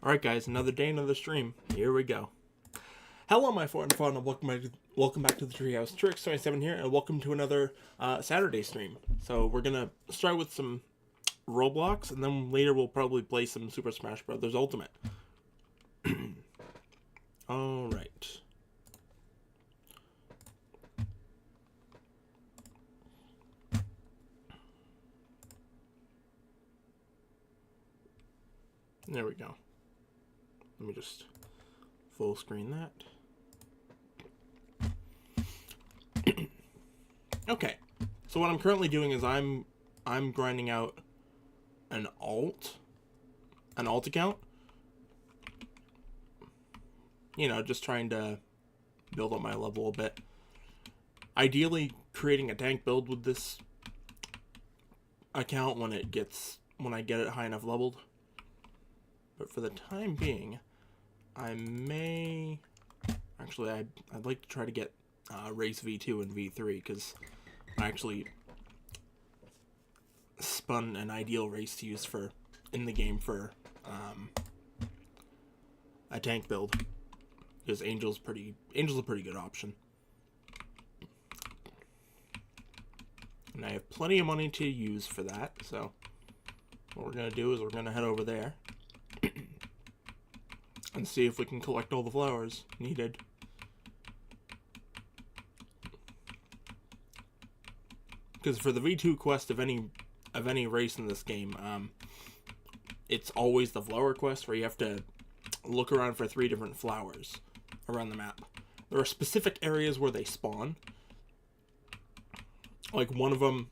Alright guys, another day, another stream. Here we go. Hello my fun and welcome back to the Treehouse. Trix27 here, and welcome to another Saturday stream. So we're gonna start with some Roblox, and then later we'll probably play some Super Smash Bros. Ultimate. Alright. There we go. Let me just full screen that. Okay, so what I'm currently doing is I'm grinding out an alt account. You know, just trying to build up my level a bit. Ideally, creating a tank build with this account when I get it high enough leveled. But for the time being, I may... Actually, I'd like to try to get race V2 and V3, because I actually spun an ideal race to use in the game for a tank build. Because Angel's a pretty good option. And I have plenty of money to use for that, so what we're going to do is we're going to head over there and see if we can collect all the flowers needed. Because for the V2 quest of any race in this game, it's always the flower quest where you have to look around for 3 different flowers around the map. There are specific areas where they spawn. Like one of them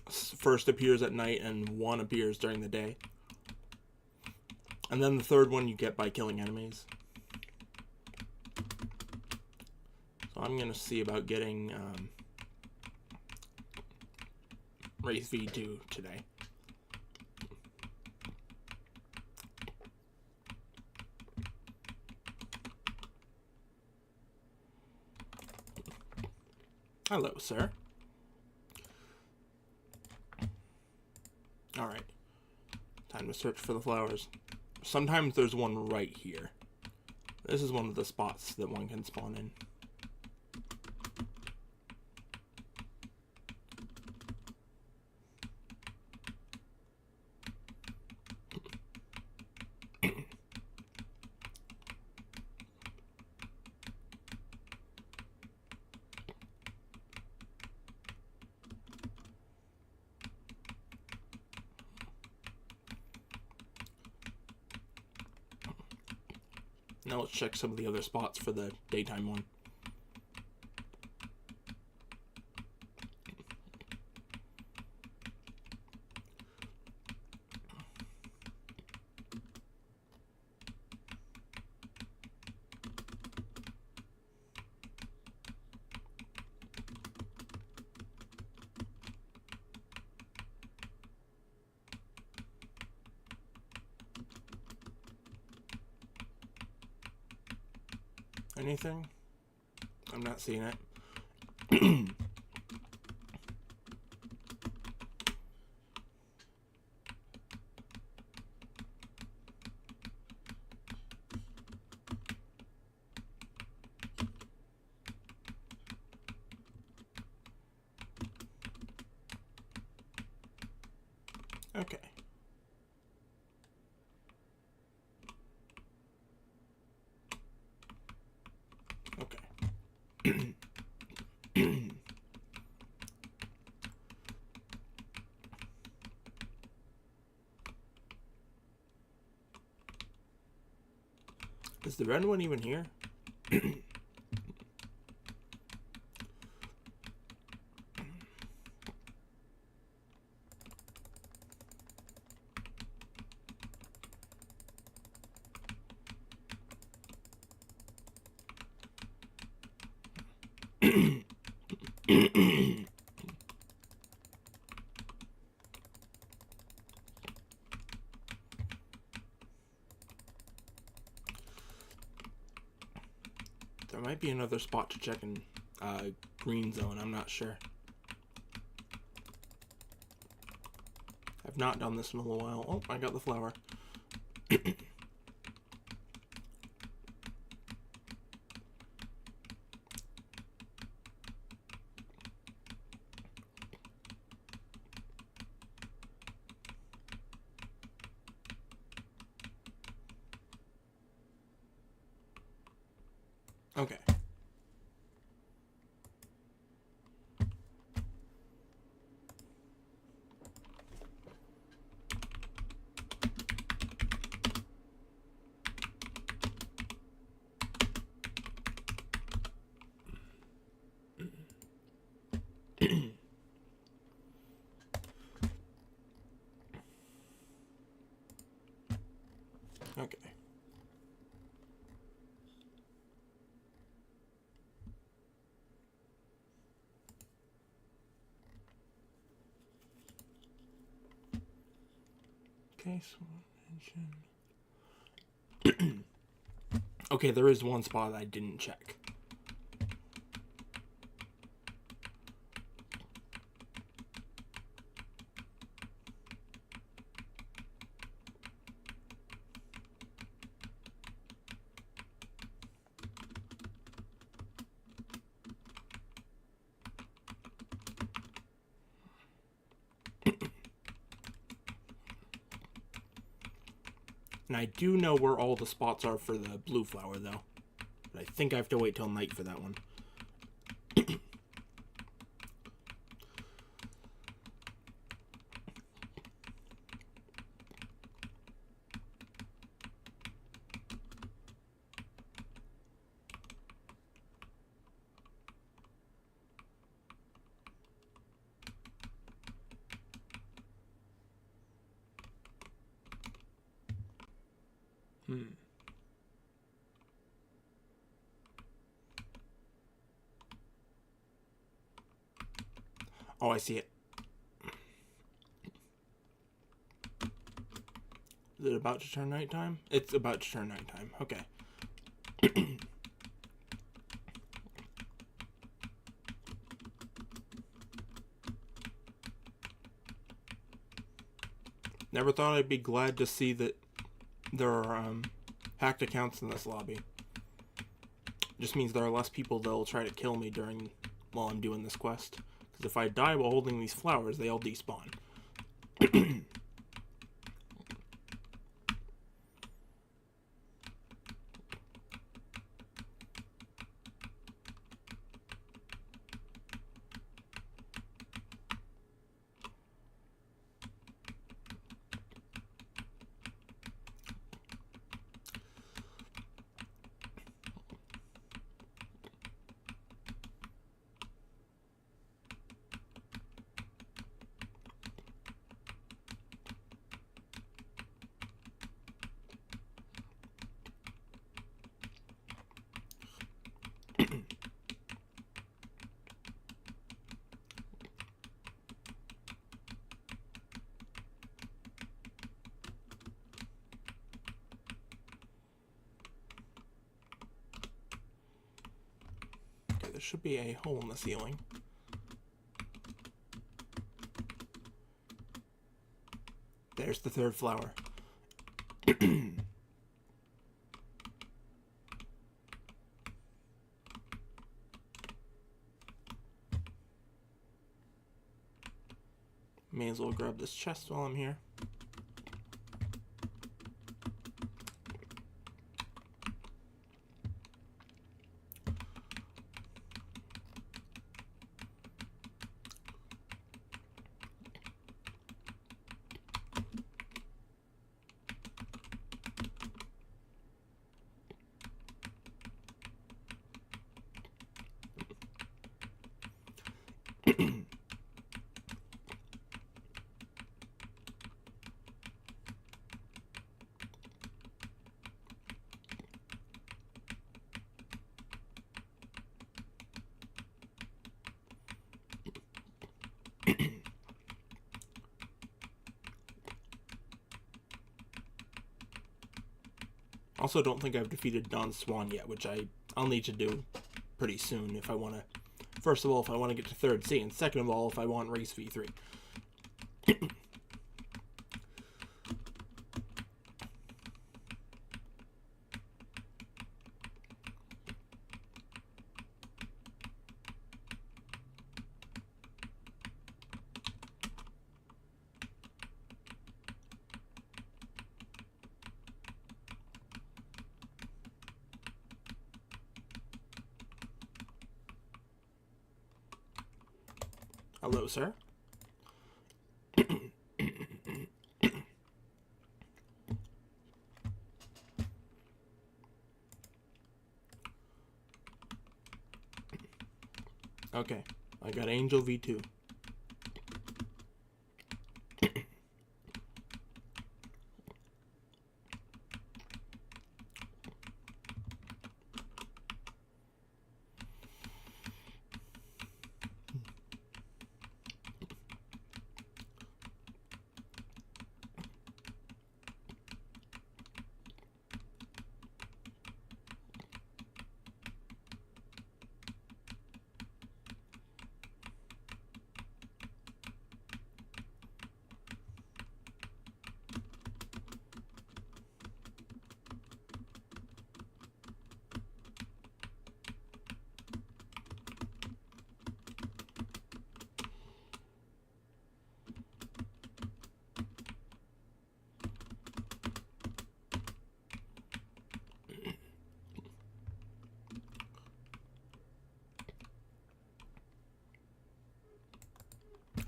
first appears at night and one appears during the day. And then the third one you get by killing enemies. So I'm going to see about getting race V2 today. Hello, sir. Alright. Time to search for the flowers. Sometimes there's one right here. This is one of the spots that one can spawn in. Now let's check some of the other spots for the daytime one. Anything? I'm not seeing it. Okay. Is the red one even here? There might be another spot to check in green zone, I'm not sure. I've not done this in a little while. Oh, I got the flower. Okay. Okay. Okay, so mention. Okay, there is one spot I didn't check. And I do know where all the spots are for the blue flower, though. But I think I have to wait till night for that one. Oh, I see it. Is it about to turn nighttime? It's about to turn nighttime. Okay. Never thought I'd be glad to see that there are hacked accounts in this lobby. Just means there are less people that'll try to kill me while I'm doing this quest. Because if I die while holding these flowers, they all despawn. There should be a hole in the ceiling. There's the third flower. May as well grab this chest while I'm here. Also, don't think I've defeated Don Swan yet, which I'll need to do pretty soon if I want to. First of all, if I want to get to 3rd C, and second of all, if I want Race V3. Hello, sir. Okay, I got Angel V2.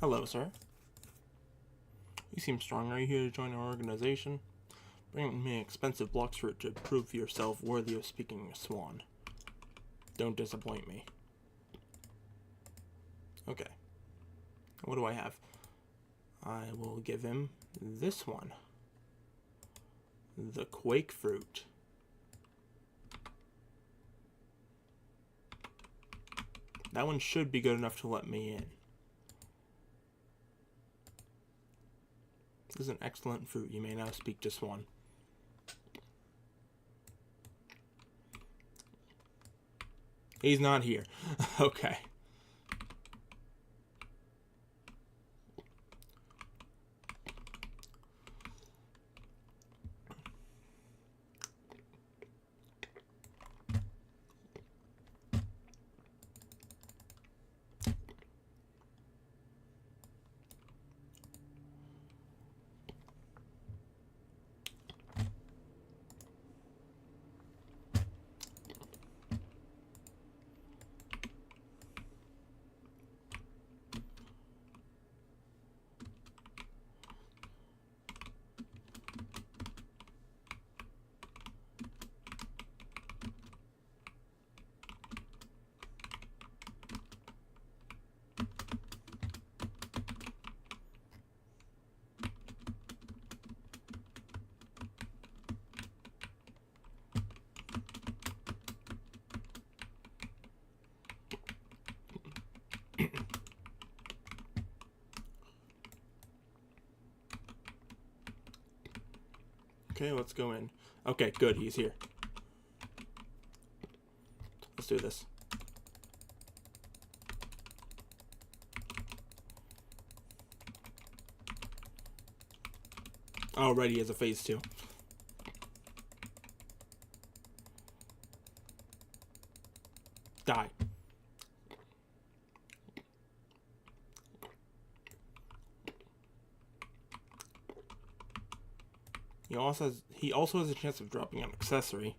Hello, sir. You seem strong. Are you here to join our organization? Bring me an expensive Blox fruit to prove yourself worthy of speaking a swan. Don't disappoint me. Okay. What do I have? I will give him this one. The Quake fruit. That one should be good enough to let me in. This is an excellent fruit. You may now speak to Swan. He's not here. Okay. Okay, let's go in. Okay, good, he's here. Let's do this. Already he has a phase 2. Die. He also has a chance of dropping an accessory.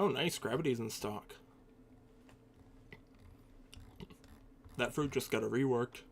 Oh, nice. Gravity's in stock. That fruit just got reworked.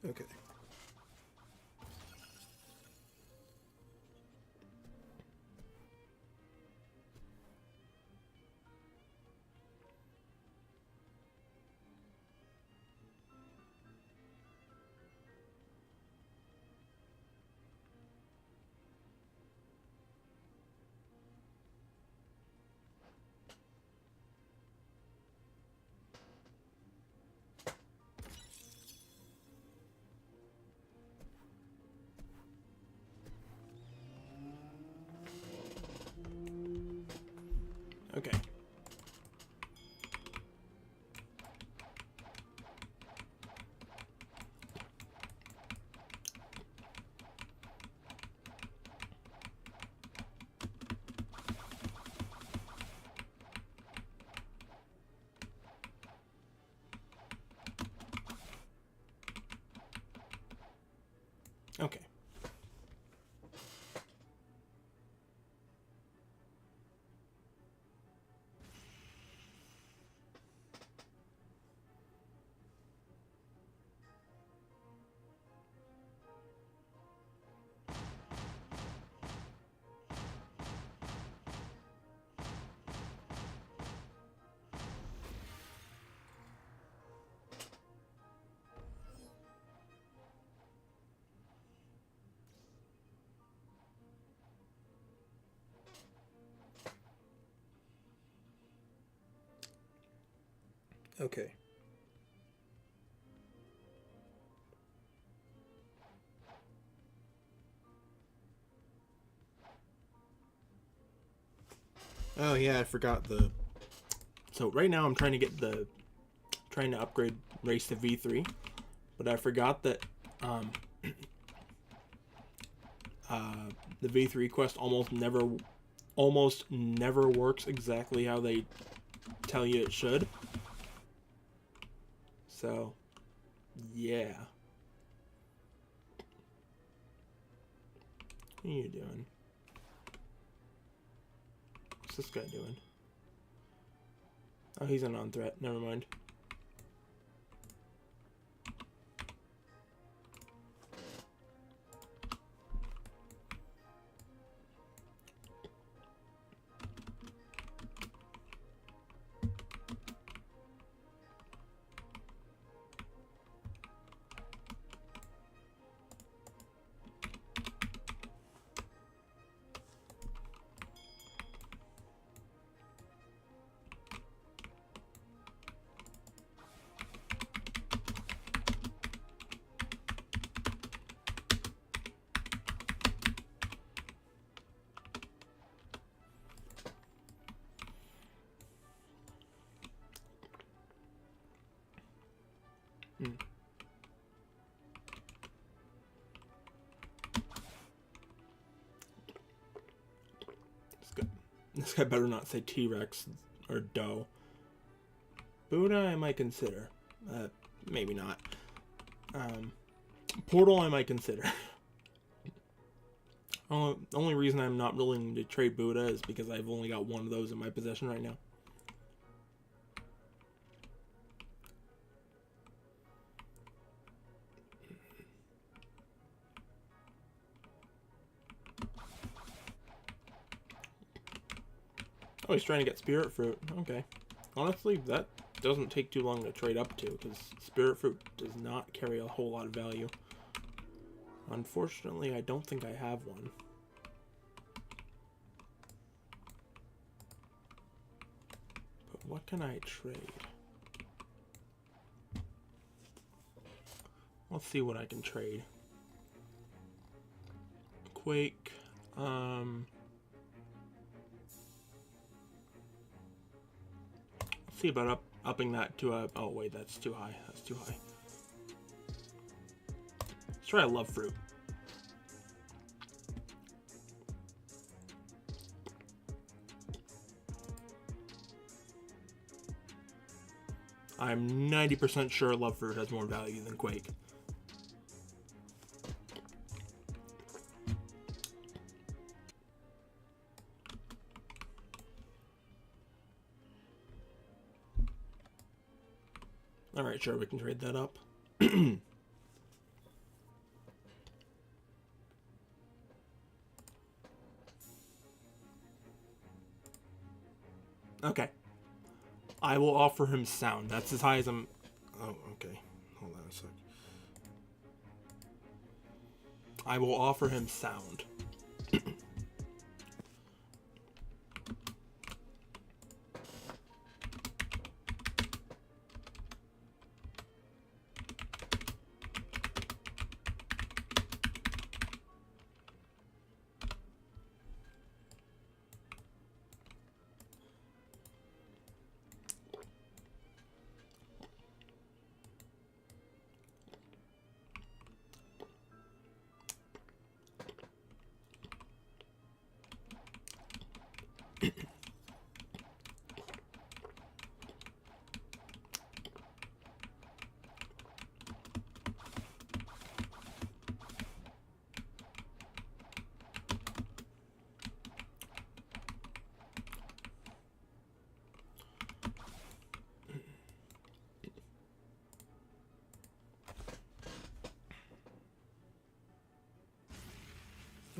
Okay. Okay. Okay. Okay. Oh yeah, I forgot the. So right now I'm trying to get trying to upgrade race to V3, but I forgot that the V3 quest almost never works exactly how they tell you it should. So, yeah. What are you doing? What's this guy doing? Oh, he's a non-threat. Never mind. This guy better not say T-Rex or Doe. Buddha I might consider. Maybe not. Portal I might consider. Only reason I'm not willing to trade Buddha is because I've only got one of those in my possession right now. Oh, he's trying to get Spirit Fruit. Okay. Honestly, that doesn't take too long to trade up to, because Spirit Fruit does not carry a whole lot of value. Unfortunately, I don't think I have one. But what can I trade? Let's see what I can trade. Quake. Let's see about upping that to a... Oh, wait, that's too high. That's too high. Let's try a Love Fruit. I'm 90% sure Love Fruit has more value than Quake. Alright, sure, we can trade that up. Okay. I will offer him sound. That's as high as I'm... Oh, okay. Hold on a sec. I will offer him sound.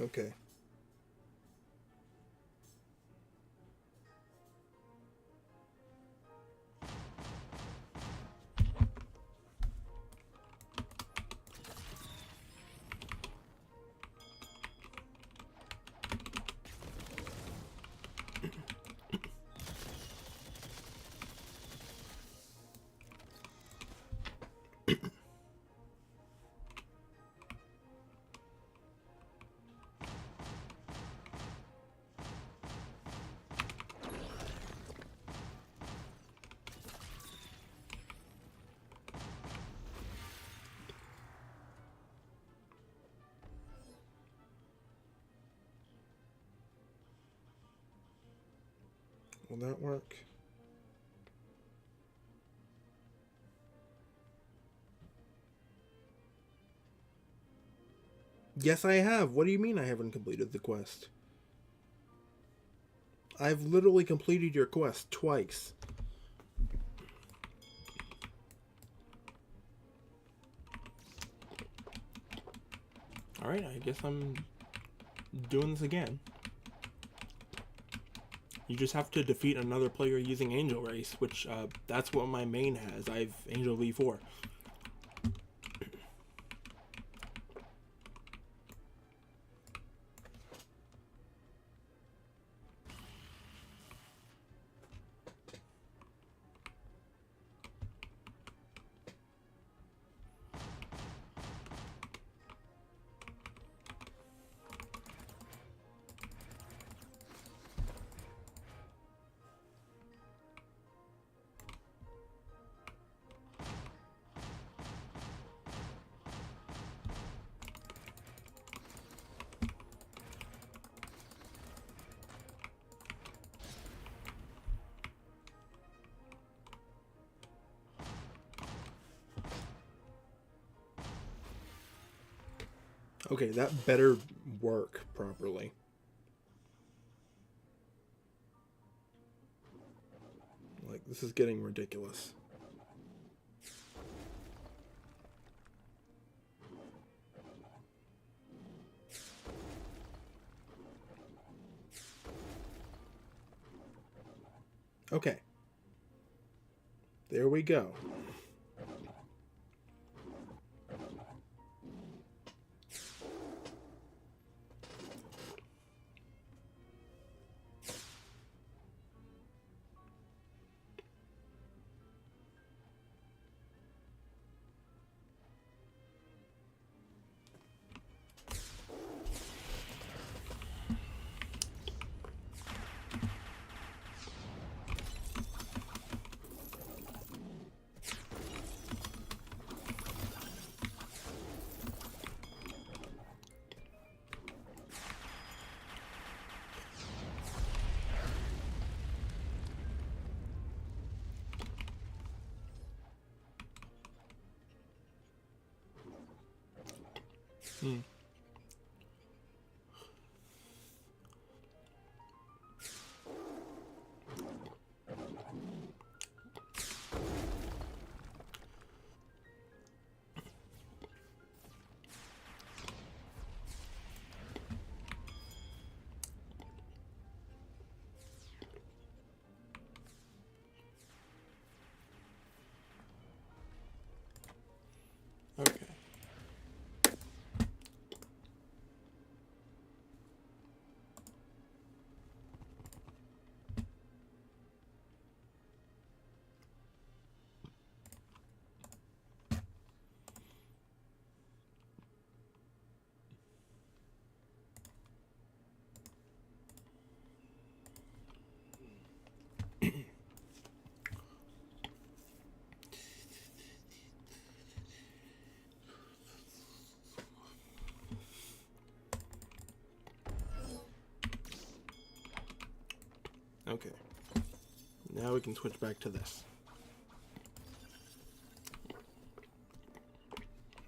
Okay. Will that work? Yes, I have. What do you mean I haven't completed the quest? I've literally completed your quest twice. Alright, I guess I'm doing this again. You just have to defeat another player using Angel Race, which, that's what my main has. I have Angel V4. Okay, that better work properly. Like, this is getting ridiculous. Okay. There we go. Hmm. Okay. Now we can switch back to this.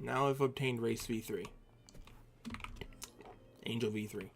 Now I've obtained Race V3. Angel V3.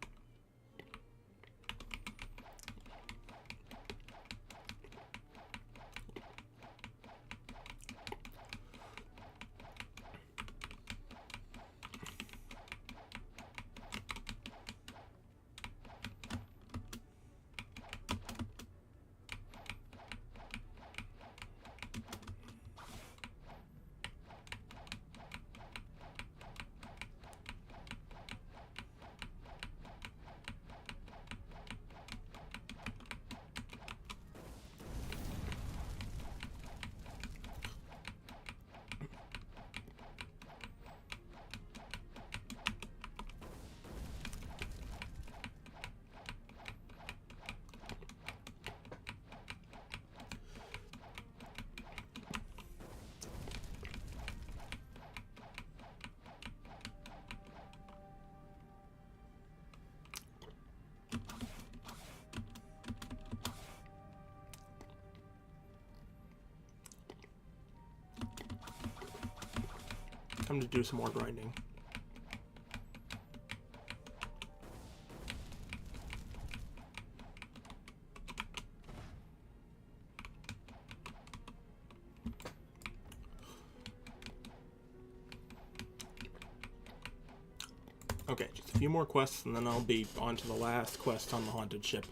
Time to do some more grinding. Okay, just a few more quests and then I'll be on to the last quest on the haunted ship.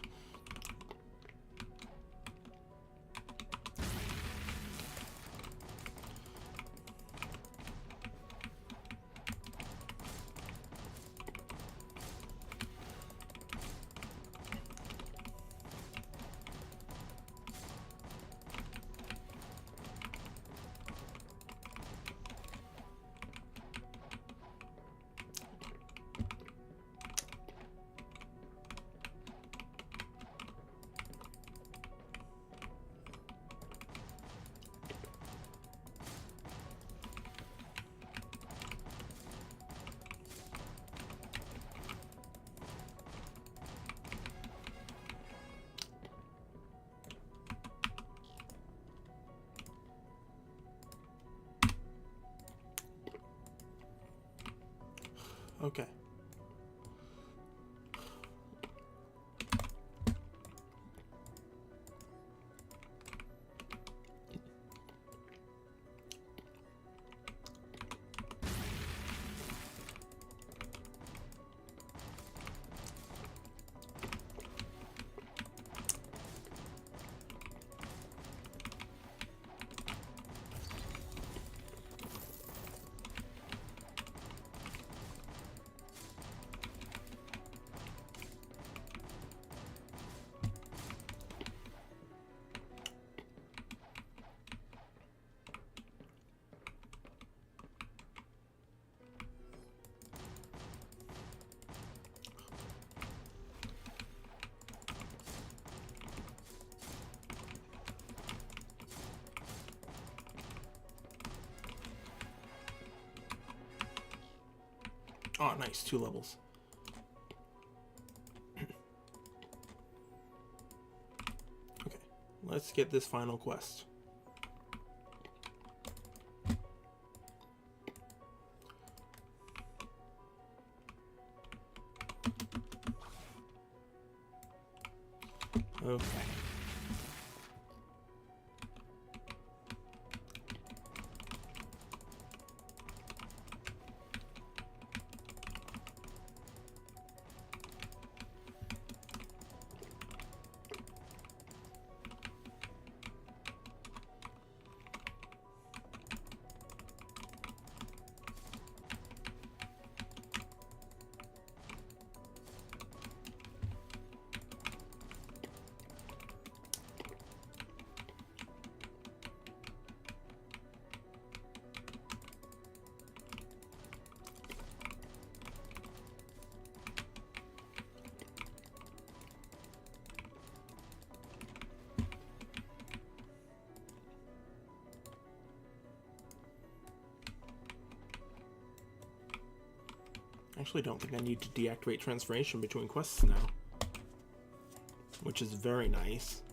Okay. Oh, nice. 2 levels. Okay, let's get this final quest. Okay. I actually don't think I need to deactivate transformation between quests now. which is very nice.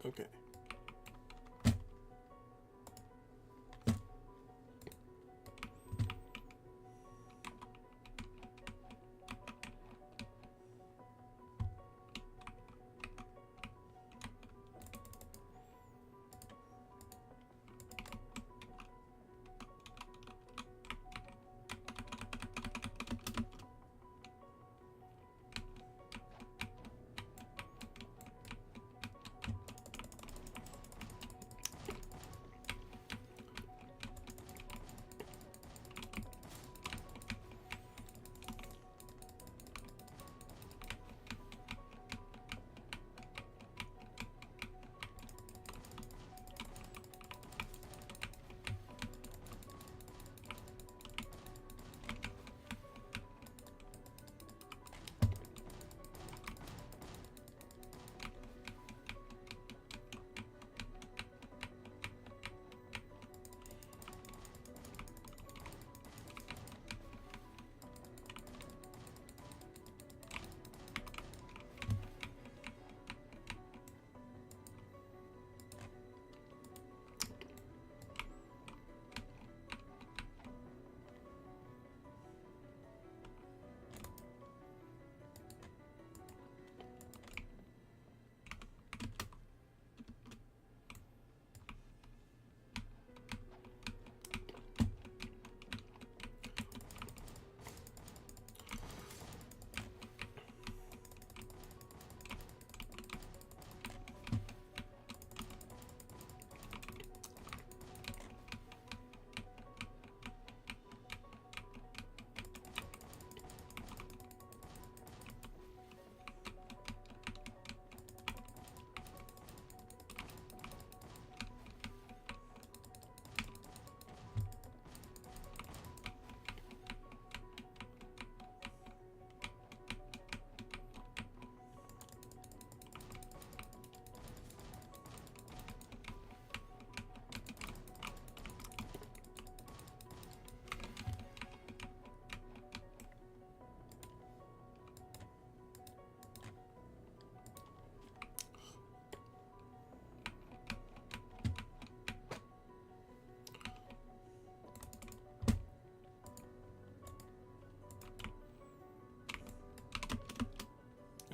Okay.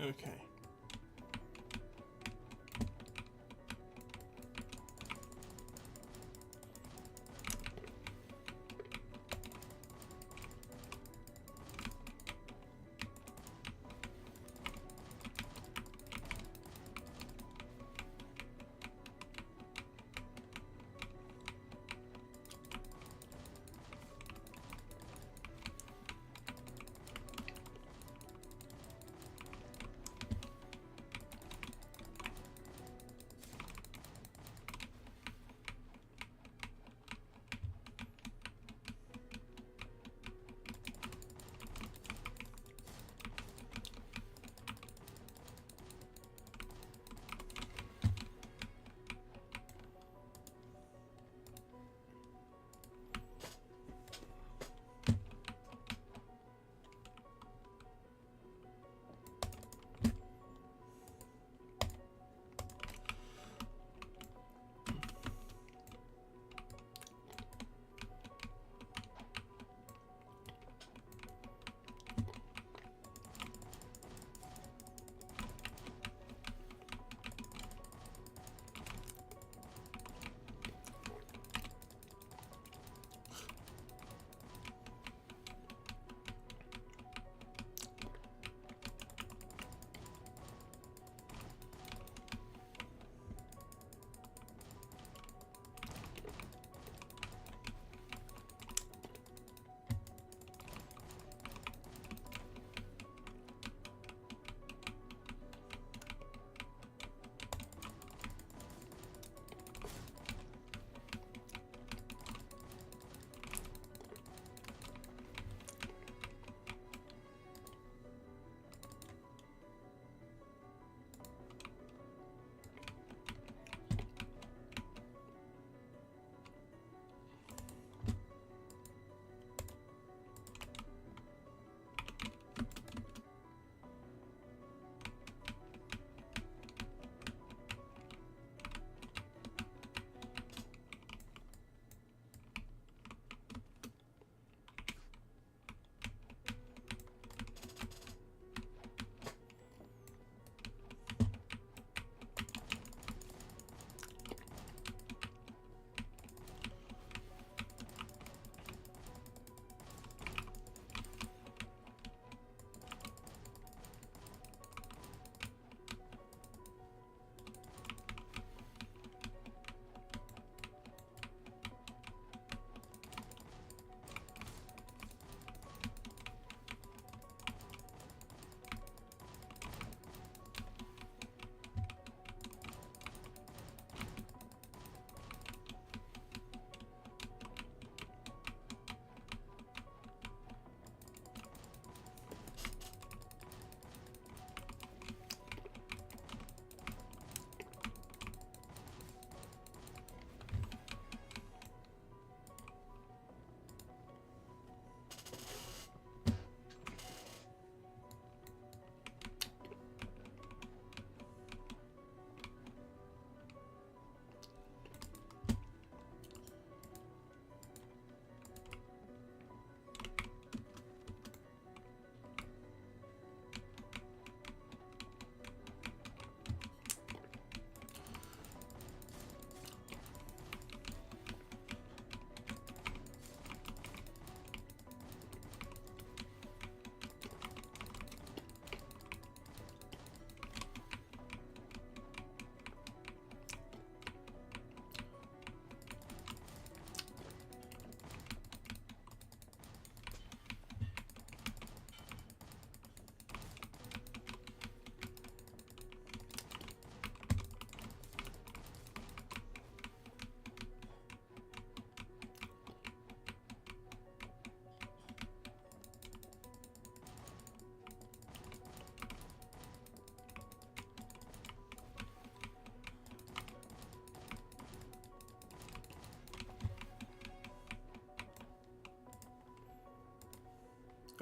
Okay.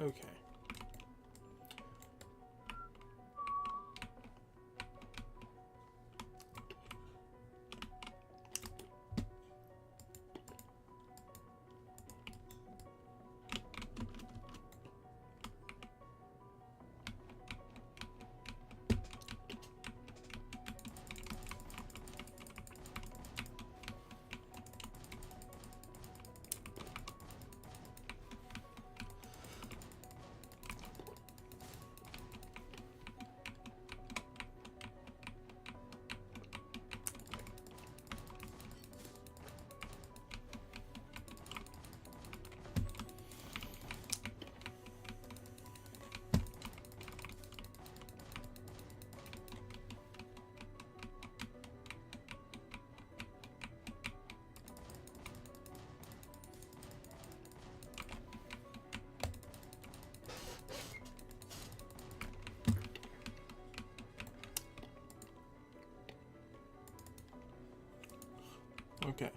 Okay. Okay.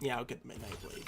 Yeah, I'll get the Midnight Blade.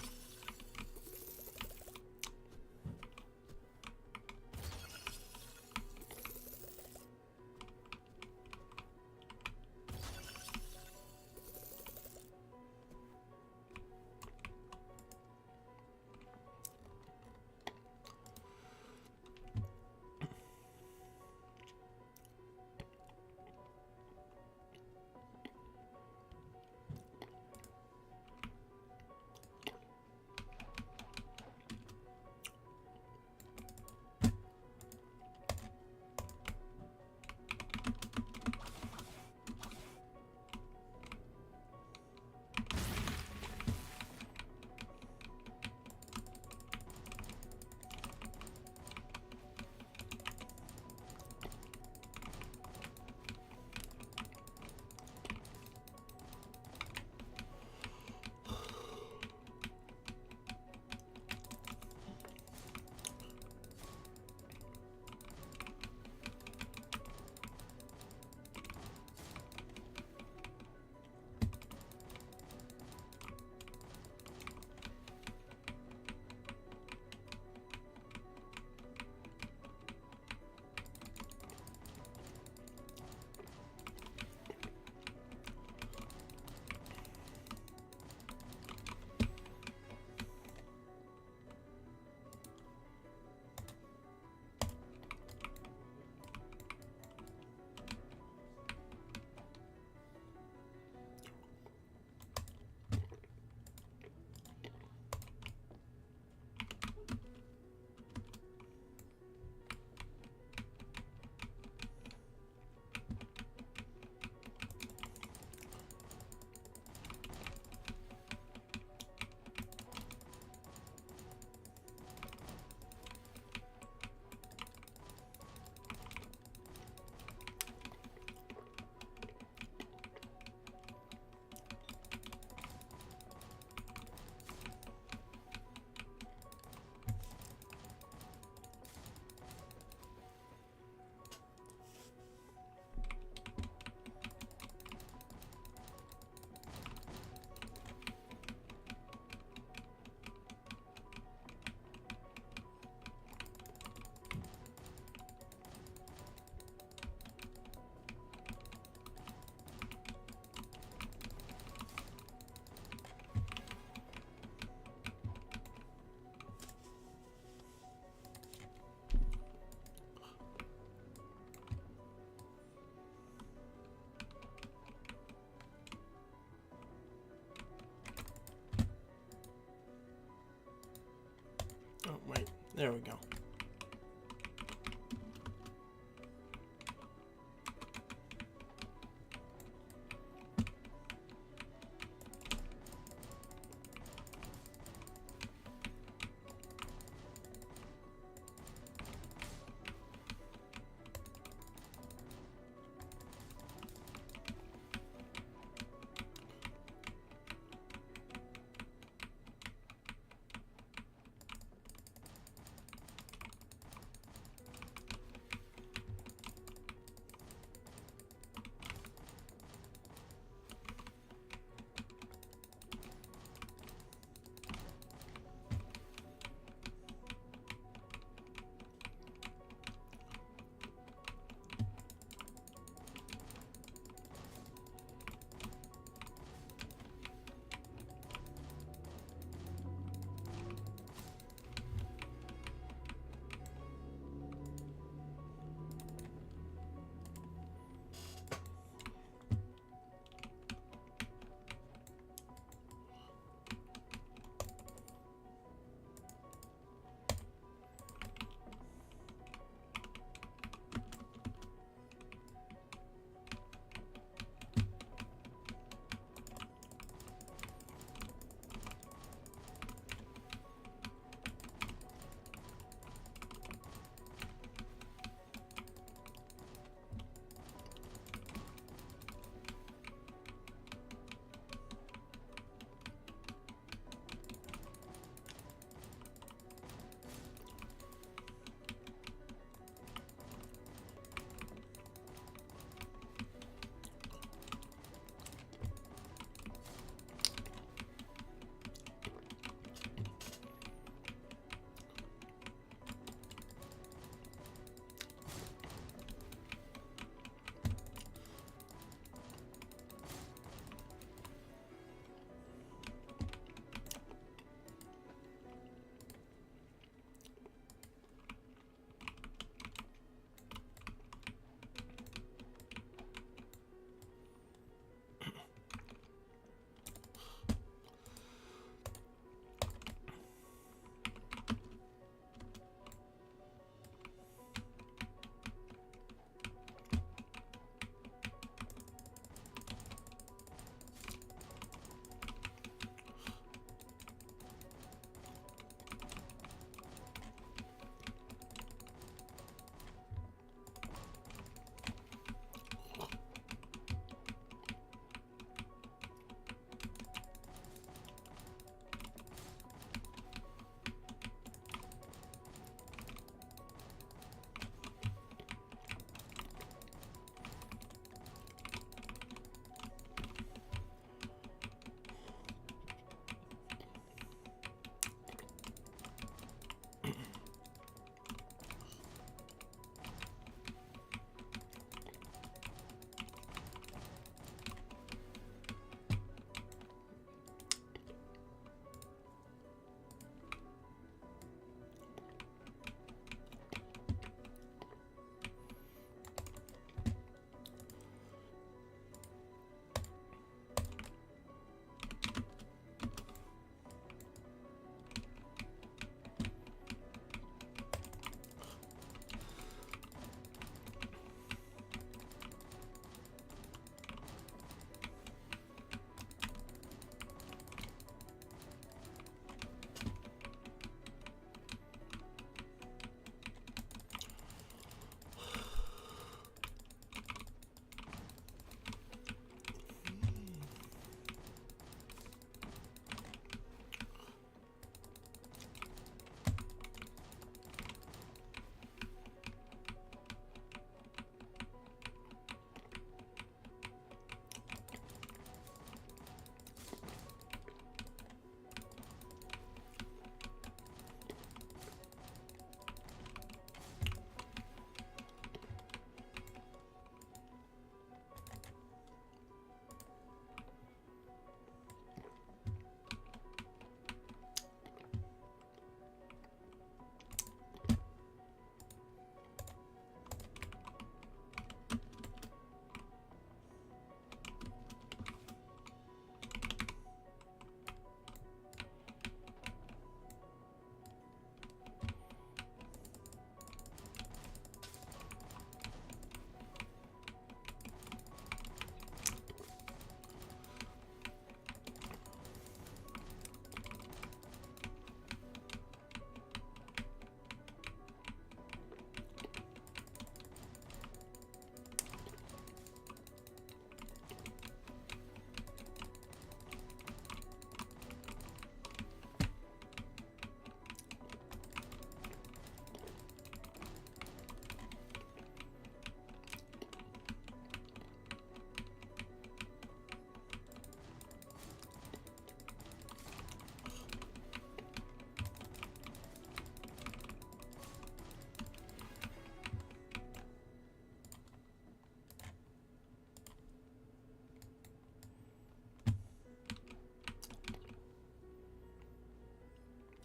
There we go.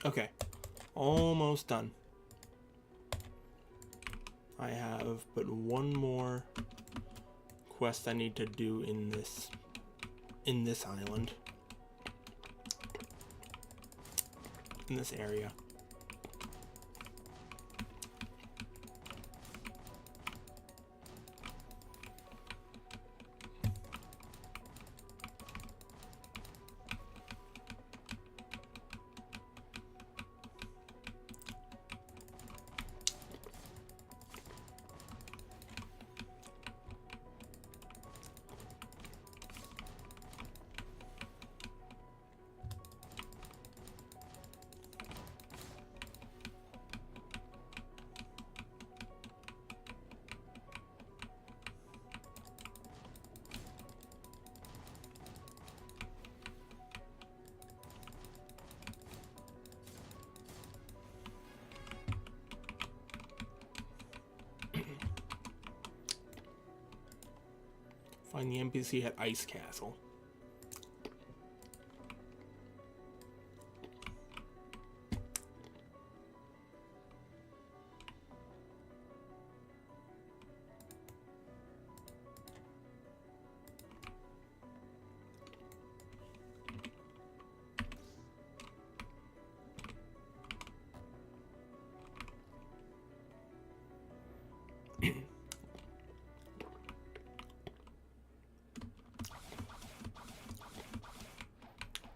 Okay, almost done. I have but one more quest I need to do in this island, in this area. Find the NPC at Ice Castle.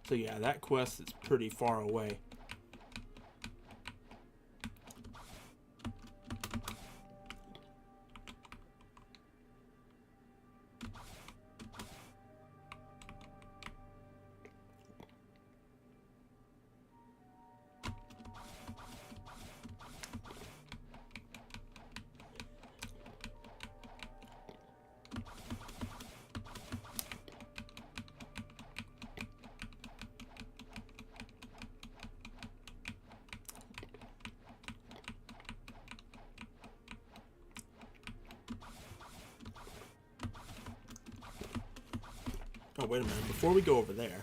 So yeah, that quest is pretty far away. Oh, wait a minute. Before we go over there,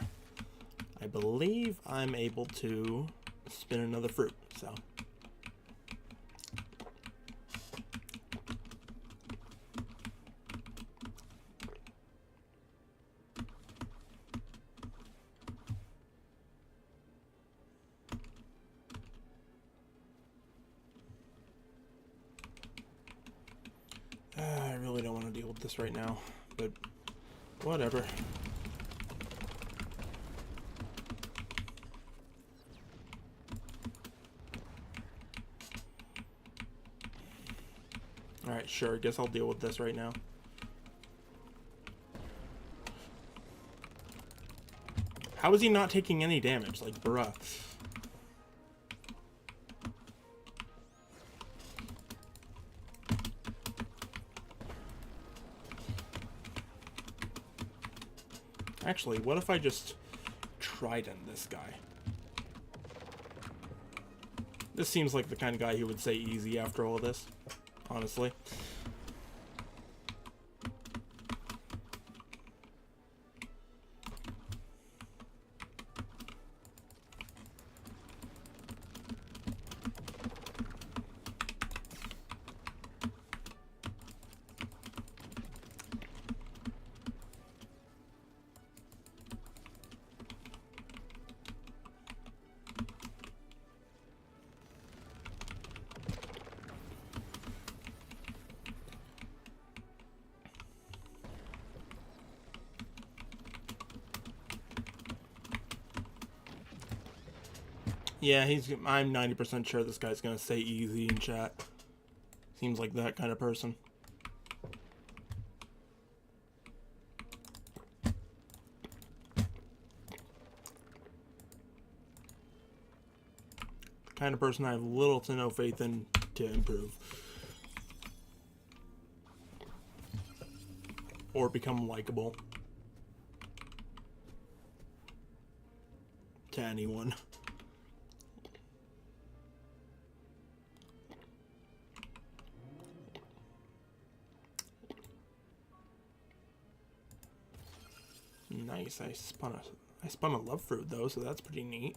I believe I'm able to spin another fruit, so. I really don't want to deal with this right now, but whatever. Alright, sure, I guess I'll deal with this right now. How is he not taking any damage? Like, bruh. Actually, what if I just trident this guy? This seems like the kind of guy who would say easy after all this, honestly. Yeah, I'm 90% sure this guy's gonna say easy in chat. Seems like that kind of person. Kind of person I have little to no faith in to improve. Or become likable. To anyone. Nice, I spun a love fruit though, so that's pretty neat.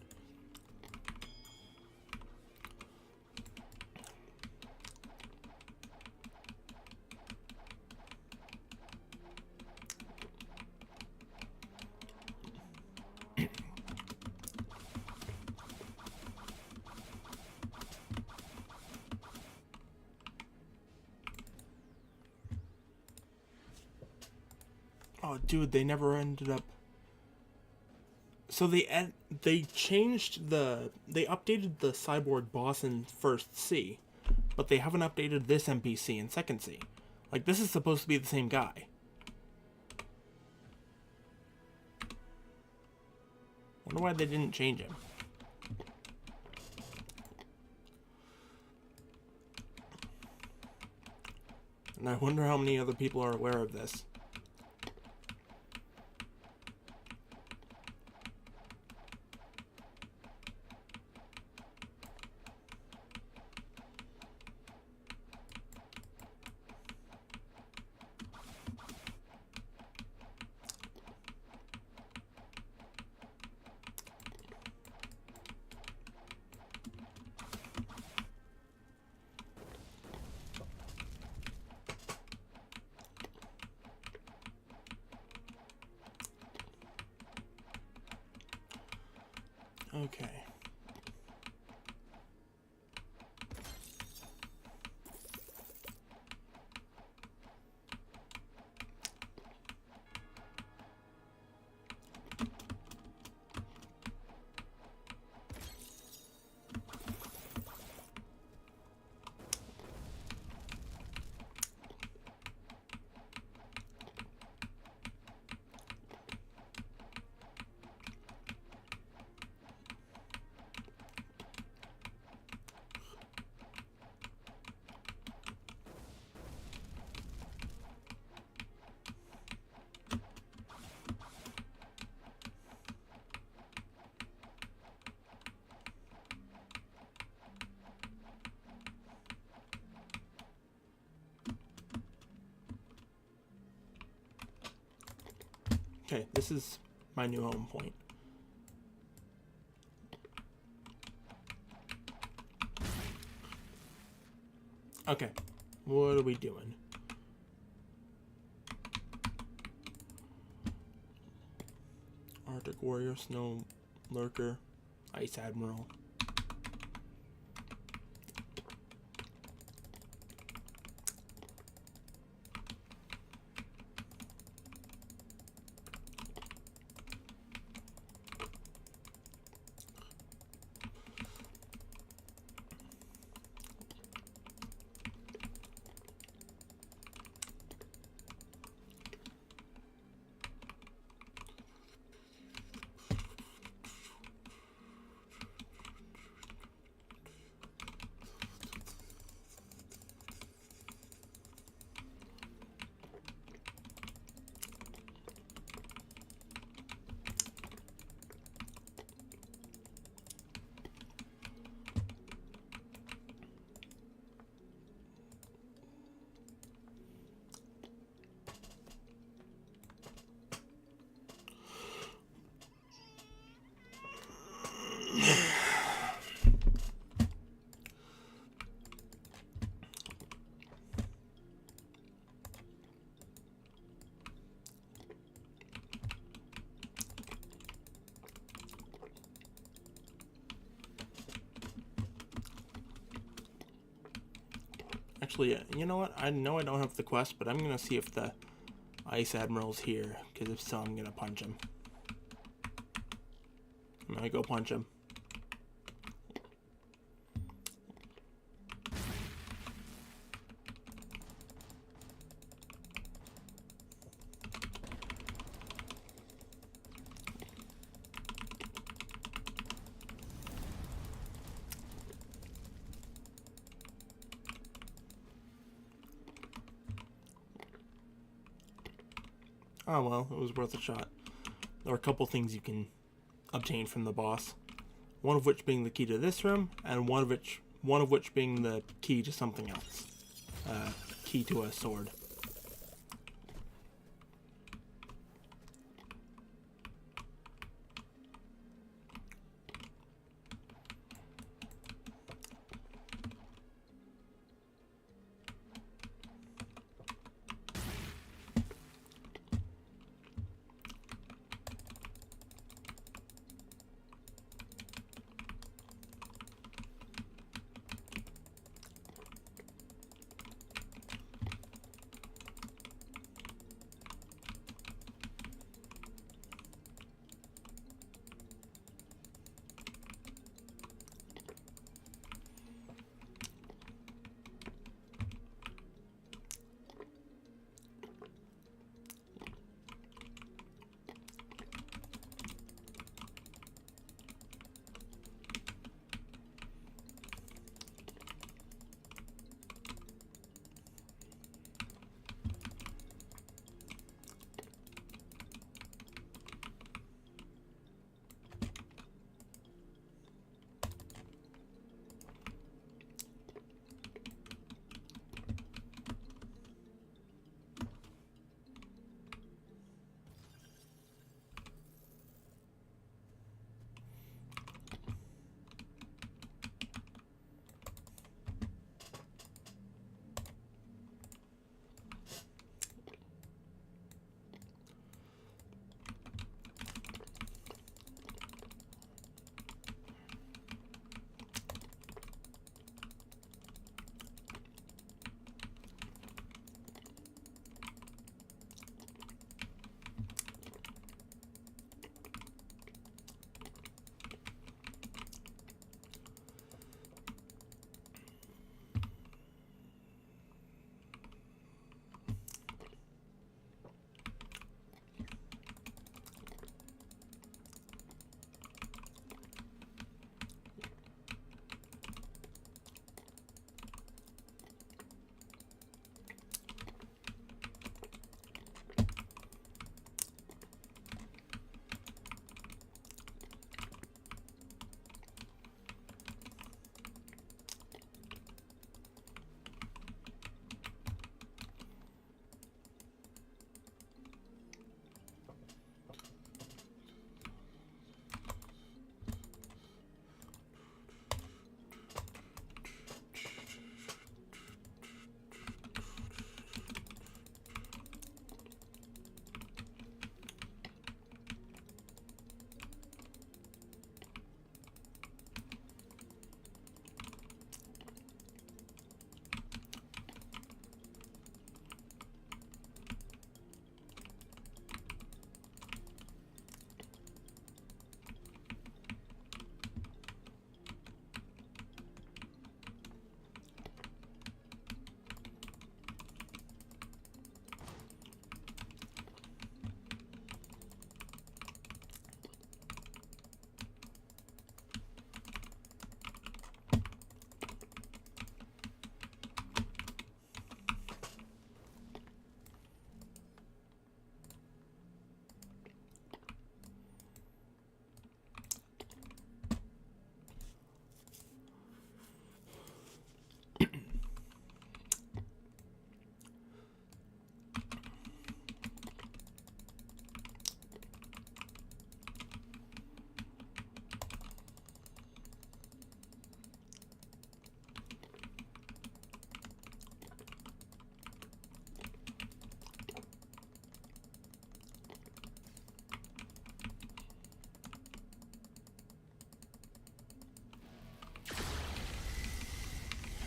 Oh, dude, they never ended up. So they changed they updated the cyborg boss in first C, but they haven't updated this NPC in second C. Like, this is supposed to be the same guy. Wonder why they didn't change him. And I wonder how many other people are aware of this. Okay. Okay, this is my new home point. Okay, what are we doing? Arctic Warrior, Snow Lurker, Ice Admiral. Actually, you know what? I know I don't have the quest, but I'm going to see if the Ice Admiral's here, because if so, I'm going to punch him. I'm going to go punch him. Oh well, it was worth a shot. There are a couple things you can obtain from the boss. One of which being the key to this room, and one of which being the key to something else. Key to a sword.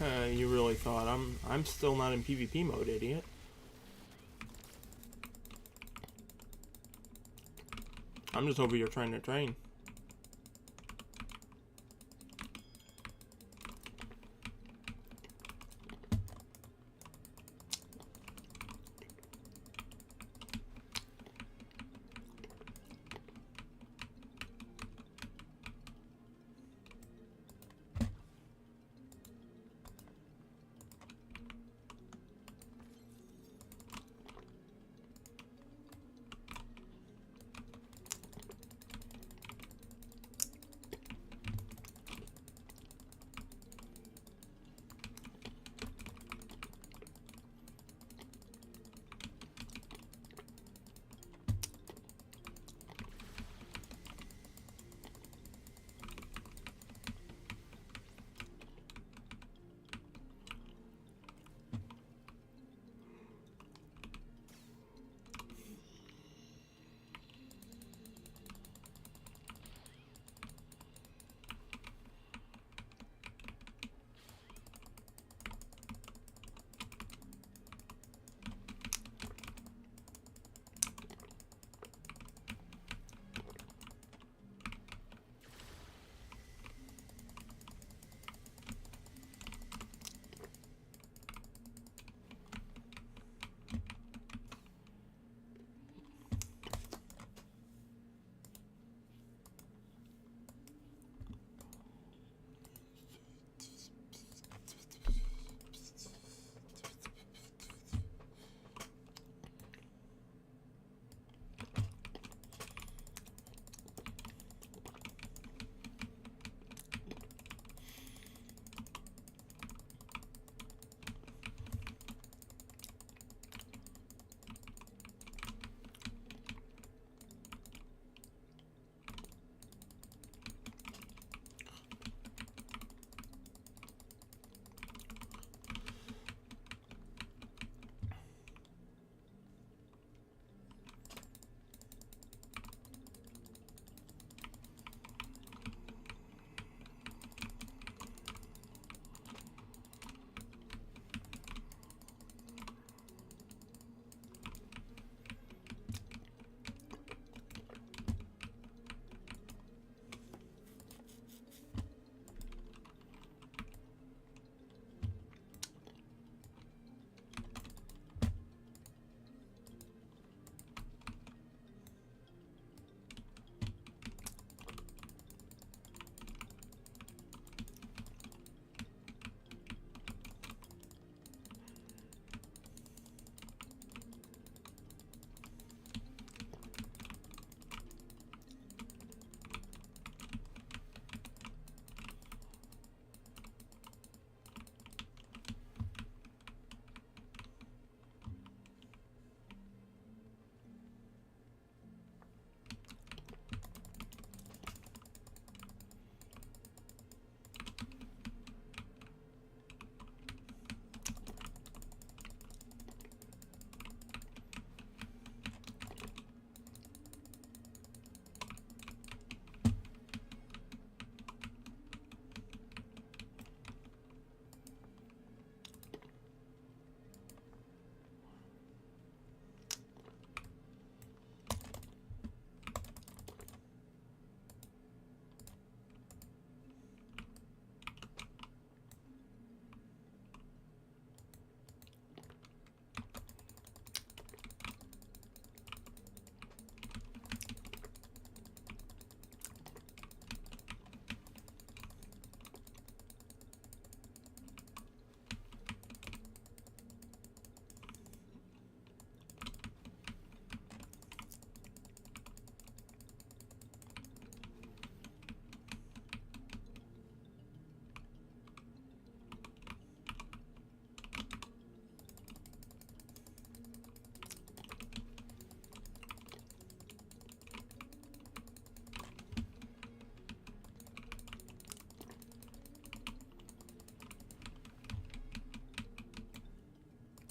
You really thought I'm still not in PvP mode, idiot. I'm just over here trying to train.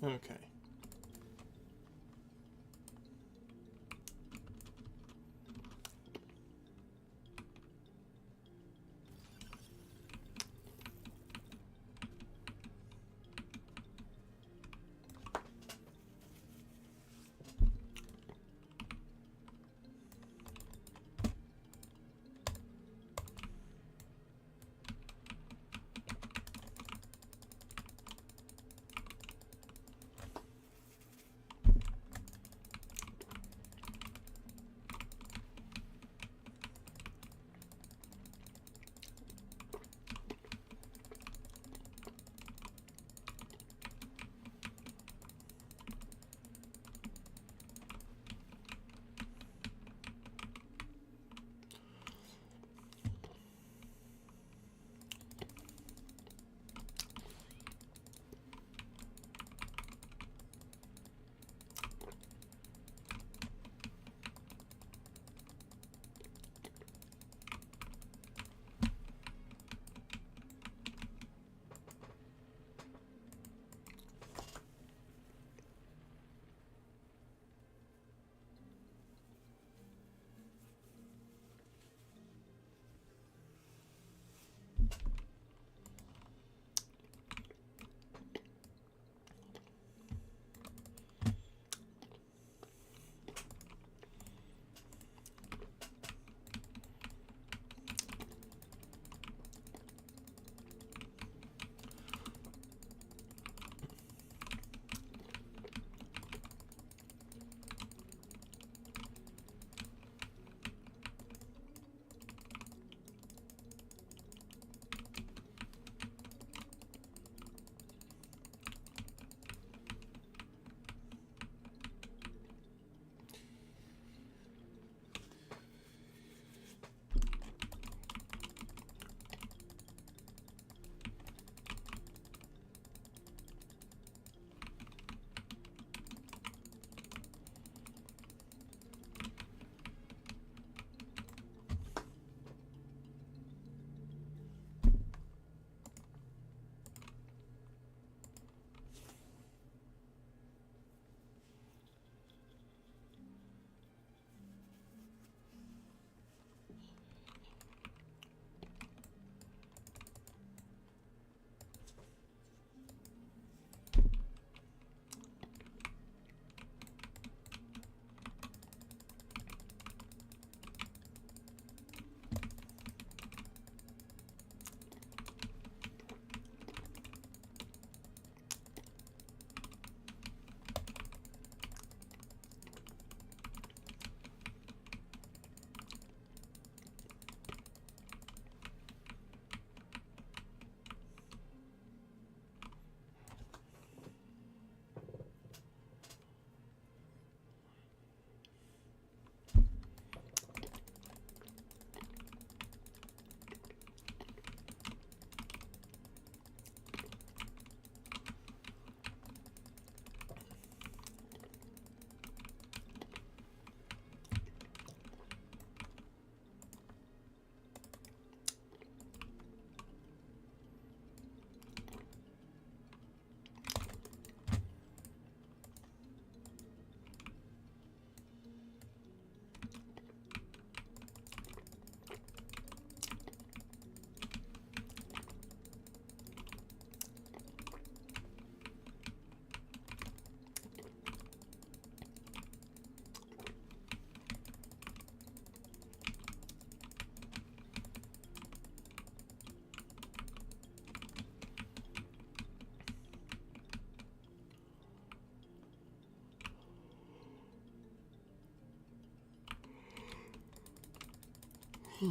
Okay. Hey,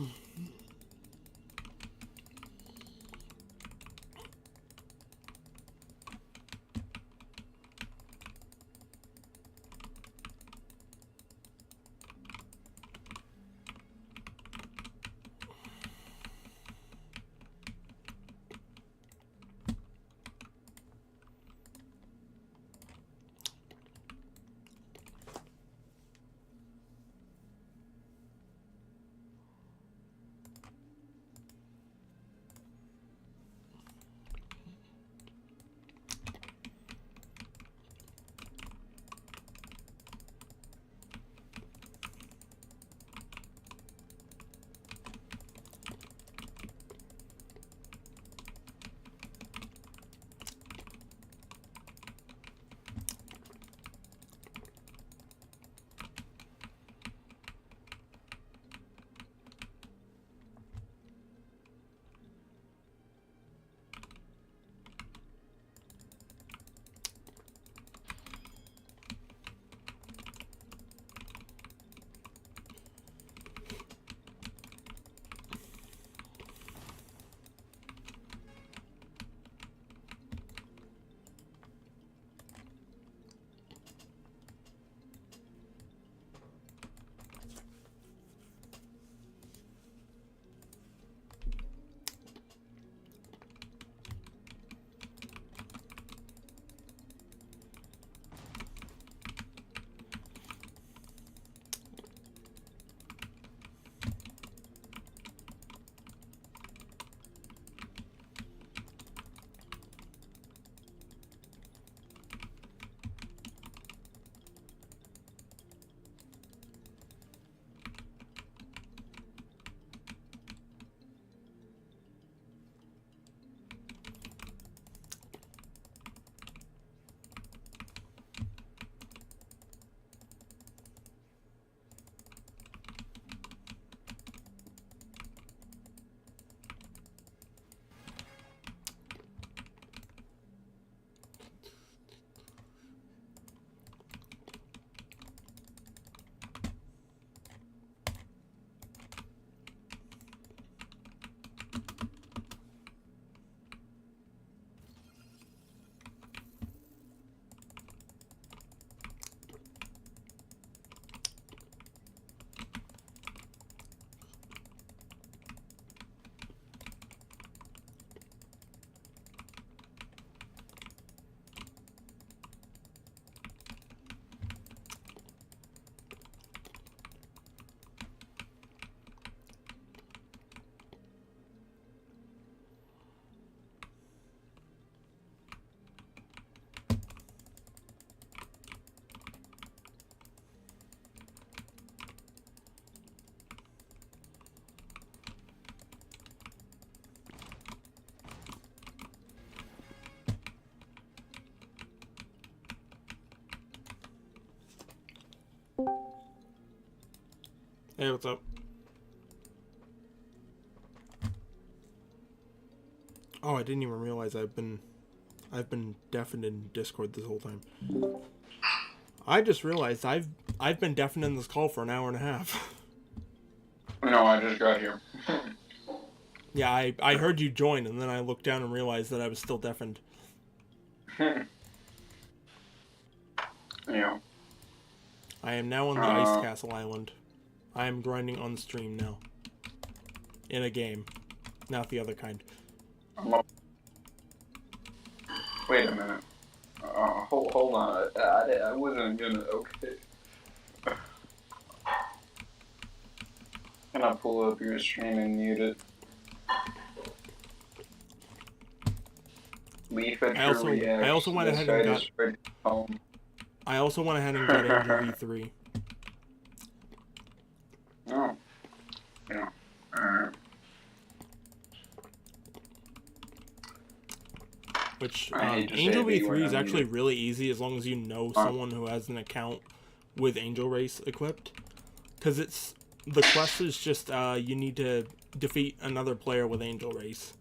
what's up? Oh, I didn't even realize I've been deafened in Discord this whole time. I just realized I've been deafened in this call for an hour and a half. No, I just got here. Yeah, I heard you join, and then I looked down and realized that I was still deafened. Yeah. I am now on the Ice Castle Island. I am grinding on stream now. In a game. Not the other kind. Wait a minute. Hold on. I wasn't gonna... Okay. Can I pull up your stream and mute it? Leafachu I also went ahead and got... I also went ahead and got Angel V3. Oh. Yeah. Which, Angel V3 is actually really easy as long as you know someone who has an account with Angel Race equipped. Because it's... The quest is just, you need to defeat another player with Angel Race.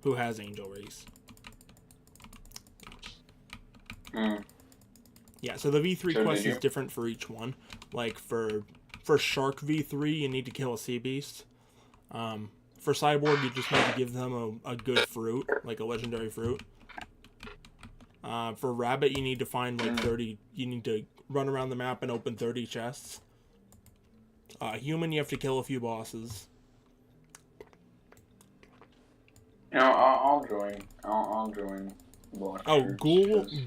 Who has Angel Race. Yeah, so the V3 quest is different for each one. Like, for Shark V3, you need to kill a sea beast. For Cyborg, you just need to give them a good fruit, like a legendary fruit. For Rabbit, you need to find like 30. You need to run around the map and open 30 chests. Human, you have to kill a few bosses. You know, I'll join. I'll join. Blox. Oh,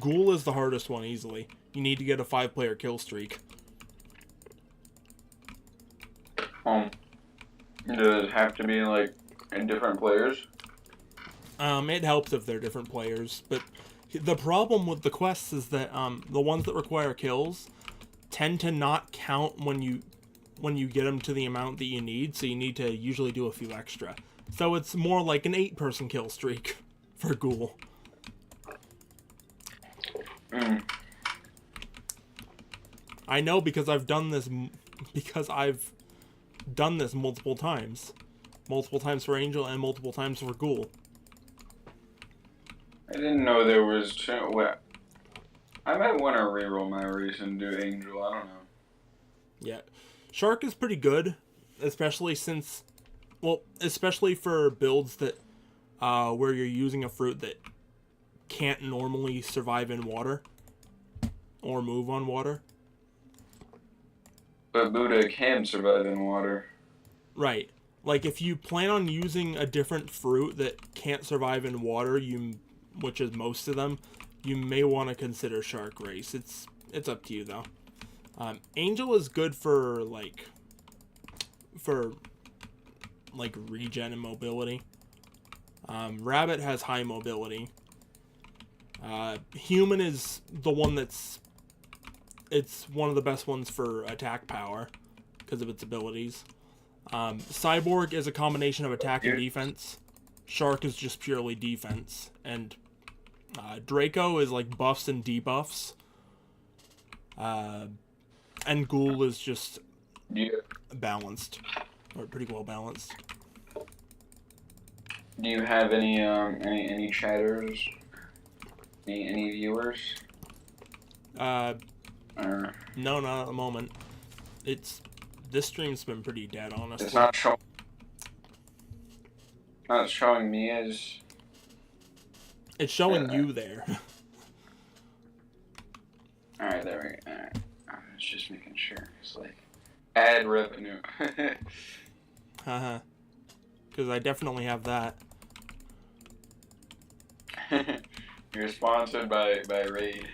Ghoul is the hardest one easily. You need to get a 5-player kill streak. Does it have to be like in different players? It helps if they're different players, but the problem with the quests is that the ones that require kills tend to not count when you get them to the amount that you need, so you need to usually do a few extra. So it's more like an 8-person kill streak for Ghoul. I know because I've done this multiple times. Multiple times for Angel and multiple times for Ghoul. I didn't know there was two. Well, I might want to reroll my race and do Angel. I don't know. Yeah. Shark is pretty good, especially for builds that where you're using a fruit that can't normally survive in water or move on water. But Buddha can survive in water. Right. Like if you plan on using a different fruit that can't survive in water, which is most of them, you may want to consider Shark Race. It's up to you though. Angel is good for regen and mobility. Rabbit has high mobility. Human is the one it's one of the best ones for attack power because of its abilities. Cyborg is a combination of attack and defense. Shark is just purely defense, and Draco is like buffs and debuffs. And Ghoul is just balanced, or pretty well balanced. Do you have any chatters? Any viewers? No, not at the moment. This stream's been pretty dead, honestly. It's not showing me as. It's showing you there. Alright, there we go. Alright. I was just making sure. It's like ad revenue. Haha. Because I definitely have that. You're sponsored by Raid.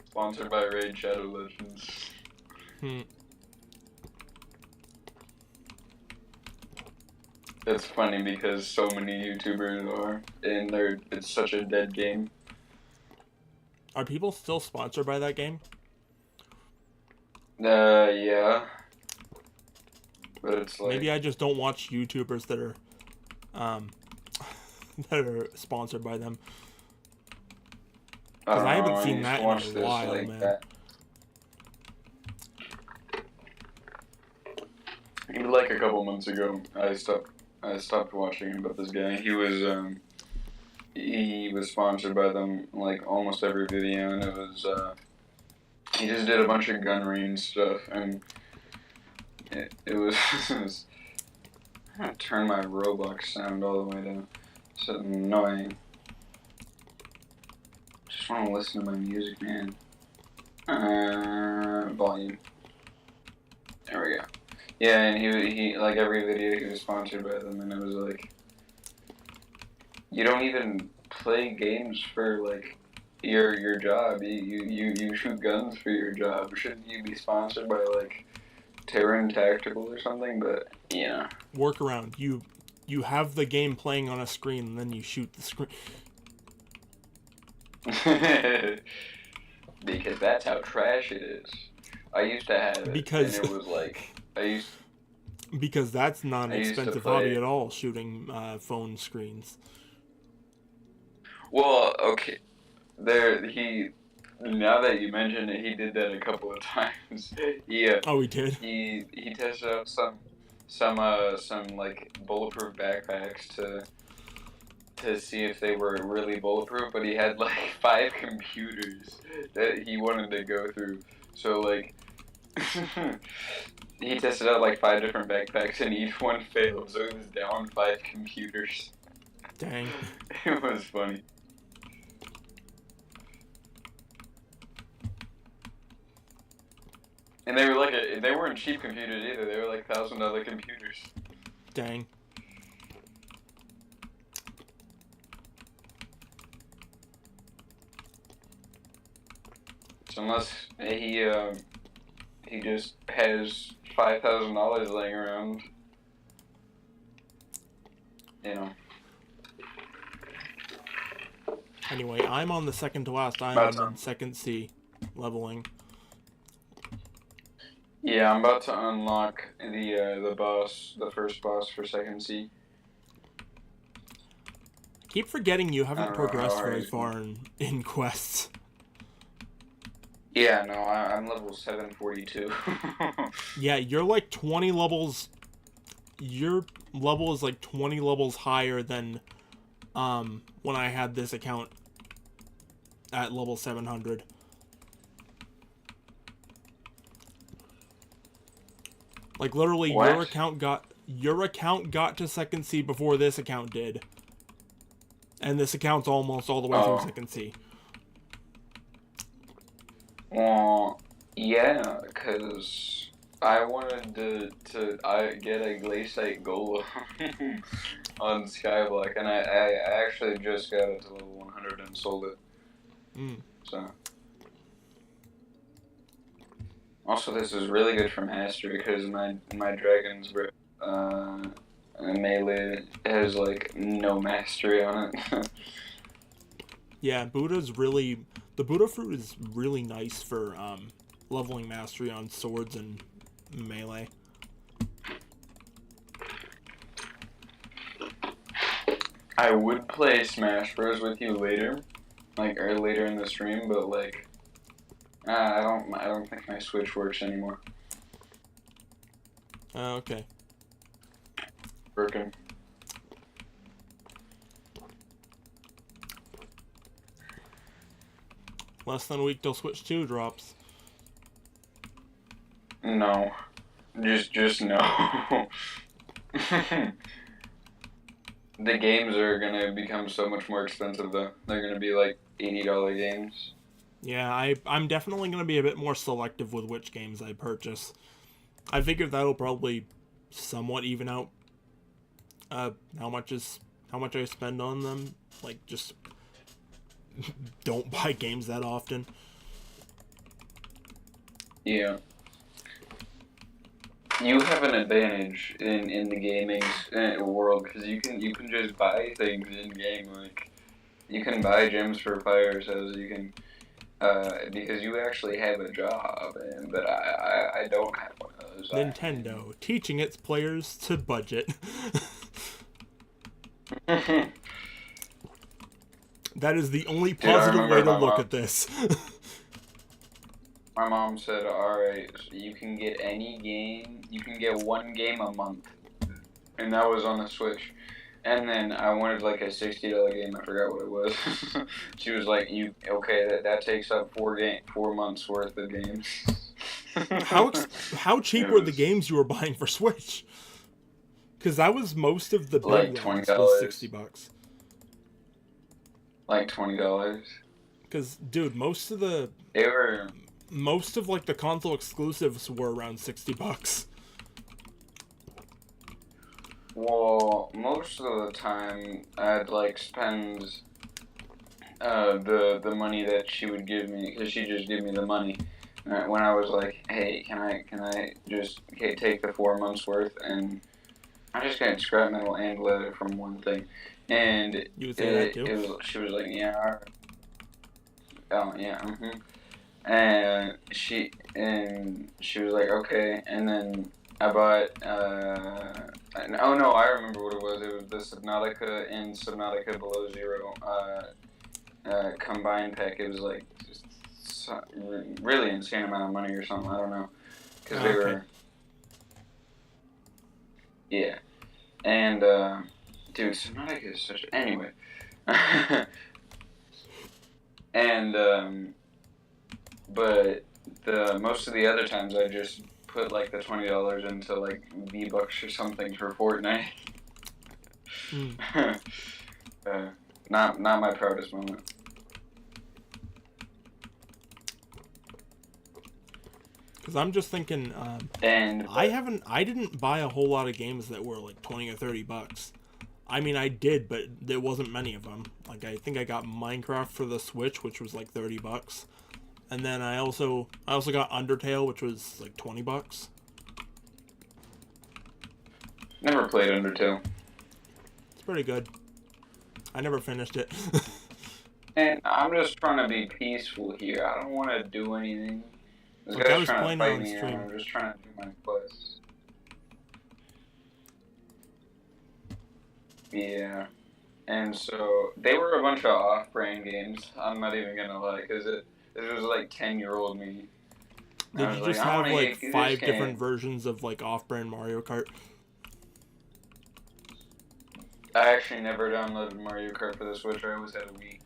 Sponsored by Raid Shadow Legends. It's funny because so many YouTubers are, and it's such a dead game. Are people still sponsored by that game? Yeah. But it's like... Maybe I just don't watch YouTubers that are, that are sponsored by them. Because I haven't seen that in a while, like man. That. Maybe like a couple months ago, I stopped watching him, but this guy, he was sponsored by them like almost every video, and it was he just did a bunch of gun range stuff, and it was I'm gonna turn my Roblox sound all the way down. It's so annoying. Just want to listen to my music, man. Volume. There we go. Yeah, and he like every video he was sponsored by them, and it was like, you don't even play games for like your job. You shoot guns for your job. Shouldn't you be sponsored by like Terran Tactical or something? But yeah. Workaround. You have the game playing on a screen, and then you shoot the screen. Because that's how trash it is. I used to have it, because and it was like because that's not an expensive hobby at all, shooting phone screens. Well, okay. Now that you mention it, he did that a couple of times. Yeah. Oh, he did? He tested out some like bulletproof backpacks to see if they were really bulletproof, but he had like 5 computers that he wanted to go through. So like He tested out like 5 different backpacks and each one failed, so he was down 5 computers. Dang. It was funny. And they were like they weren't cheap computers either. They were like $1,000 computers. Dang. So unless he just has $5,000 laying around, you know. Anyway, I'm on the second to last island in second C, leveling. Yeah, I'm about to unlock the boss, the first boss for second C. Keep forgetting you haven't know progressed how hard very it is. far in quests. Yeah, no, I'm level 742. Yeah, you're like 20 levels. Your level is like 20 levels higher than when I had this account at level 700. Like literally, What? your account got to second C before this account did, and this account's almost all the way through second C. Well, yeah, because I wanted to get a glaciate golem on Skyblock, and I actually just got it to level 100 and sold it. So. Also, this is really good for master because my dragon's melee has like no mastery on it. Yeah, the Buddha fruit is really nice for leveling mastery on swords and melee. I would play Smash Bros with you later, or later in the stream, but like, I don't think my Switch works anymore. Okay. Working. Less than a week till Switch 2 drops. No. Just no. The games are gonna become so much more expensive though. They're gonna be like $80 games. Yeah, I'm definitely going to be a bit more selective with which games I purchase. I figured that'll probably somewhat even out how much I spend on them. Like, just don't buy games that often. Yeah. You have an advantage in the gaming world because you can just buy things in game, like you can buy gems for fire cells. You can because you actually have a job, but I don't have one of those. Nintendo teaching its players to budget. That is the only positive way to look at this. My mom said, alright, so you can get any game, you can get one game a month. And that was on the Switch. And then I wanted like a $60 game, I forgot what it was. She was like, okay, that takes up 4 months worth of games. How cheap were the games you were buying for Switch? Because that was most of the big like ones $20. was $60. Like $20. Because, dude, most of like the console exclusives were around $60. Well, most of the time I'd like spend the money that she would give me, because she just give me the money when I was like, hey, can I just take the 4 months worth, and I'm just gonna scrap metal and leather from one thing, and You would say that too? she was like, yeah, all right. Oh yeah, and she was like, okay, and then I bought oh no, I remember what it was. It was the Subnautica and Subnautica Below Zero combined pack. It was like just really insane amount of money or something. I don't know, because they were, yeah, and dude, Subnautica is such anyway, and but the most of the other times I just put like the $20 into like V-Bucks or something for Fortnite. Not my proudest moment. Because I'm just thinking, And I didn't buy a whole lot of games that were like 20 or 30 bucks. I mean, I did, but there wasn't many of them. Like, I think I got Minecraft for the Switch, which was like 30 bucks. And then I also got Undertale, which was like 20 bucks. never played Undertale. It's pretty good. I never finished it. And I'm just trying to be peaceful here. I don't want to do anything. This Look, I guy's was trying to playing fight on me, stream. and I'm just trying to do my quest. Yeah. And so, they were a bunch of off-brand games. I'm not even gonna lie, because it was like 10-year-old me. Did you just have like 5 different versions of like off-brand Mario Kart? I actually never downloaded Mario Kart for the Switch. I always had a Wii.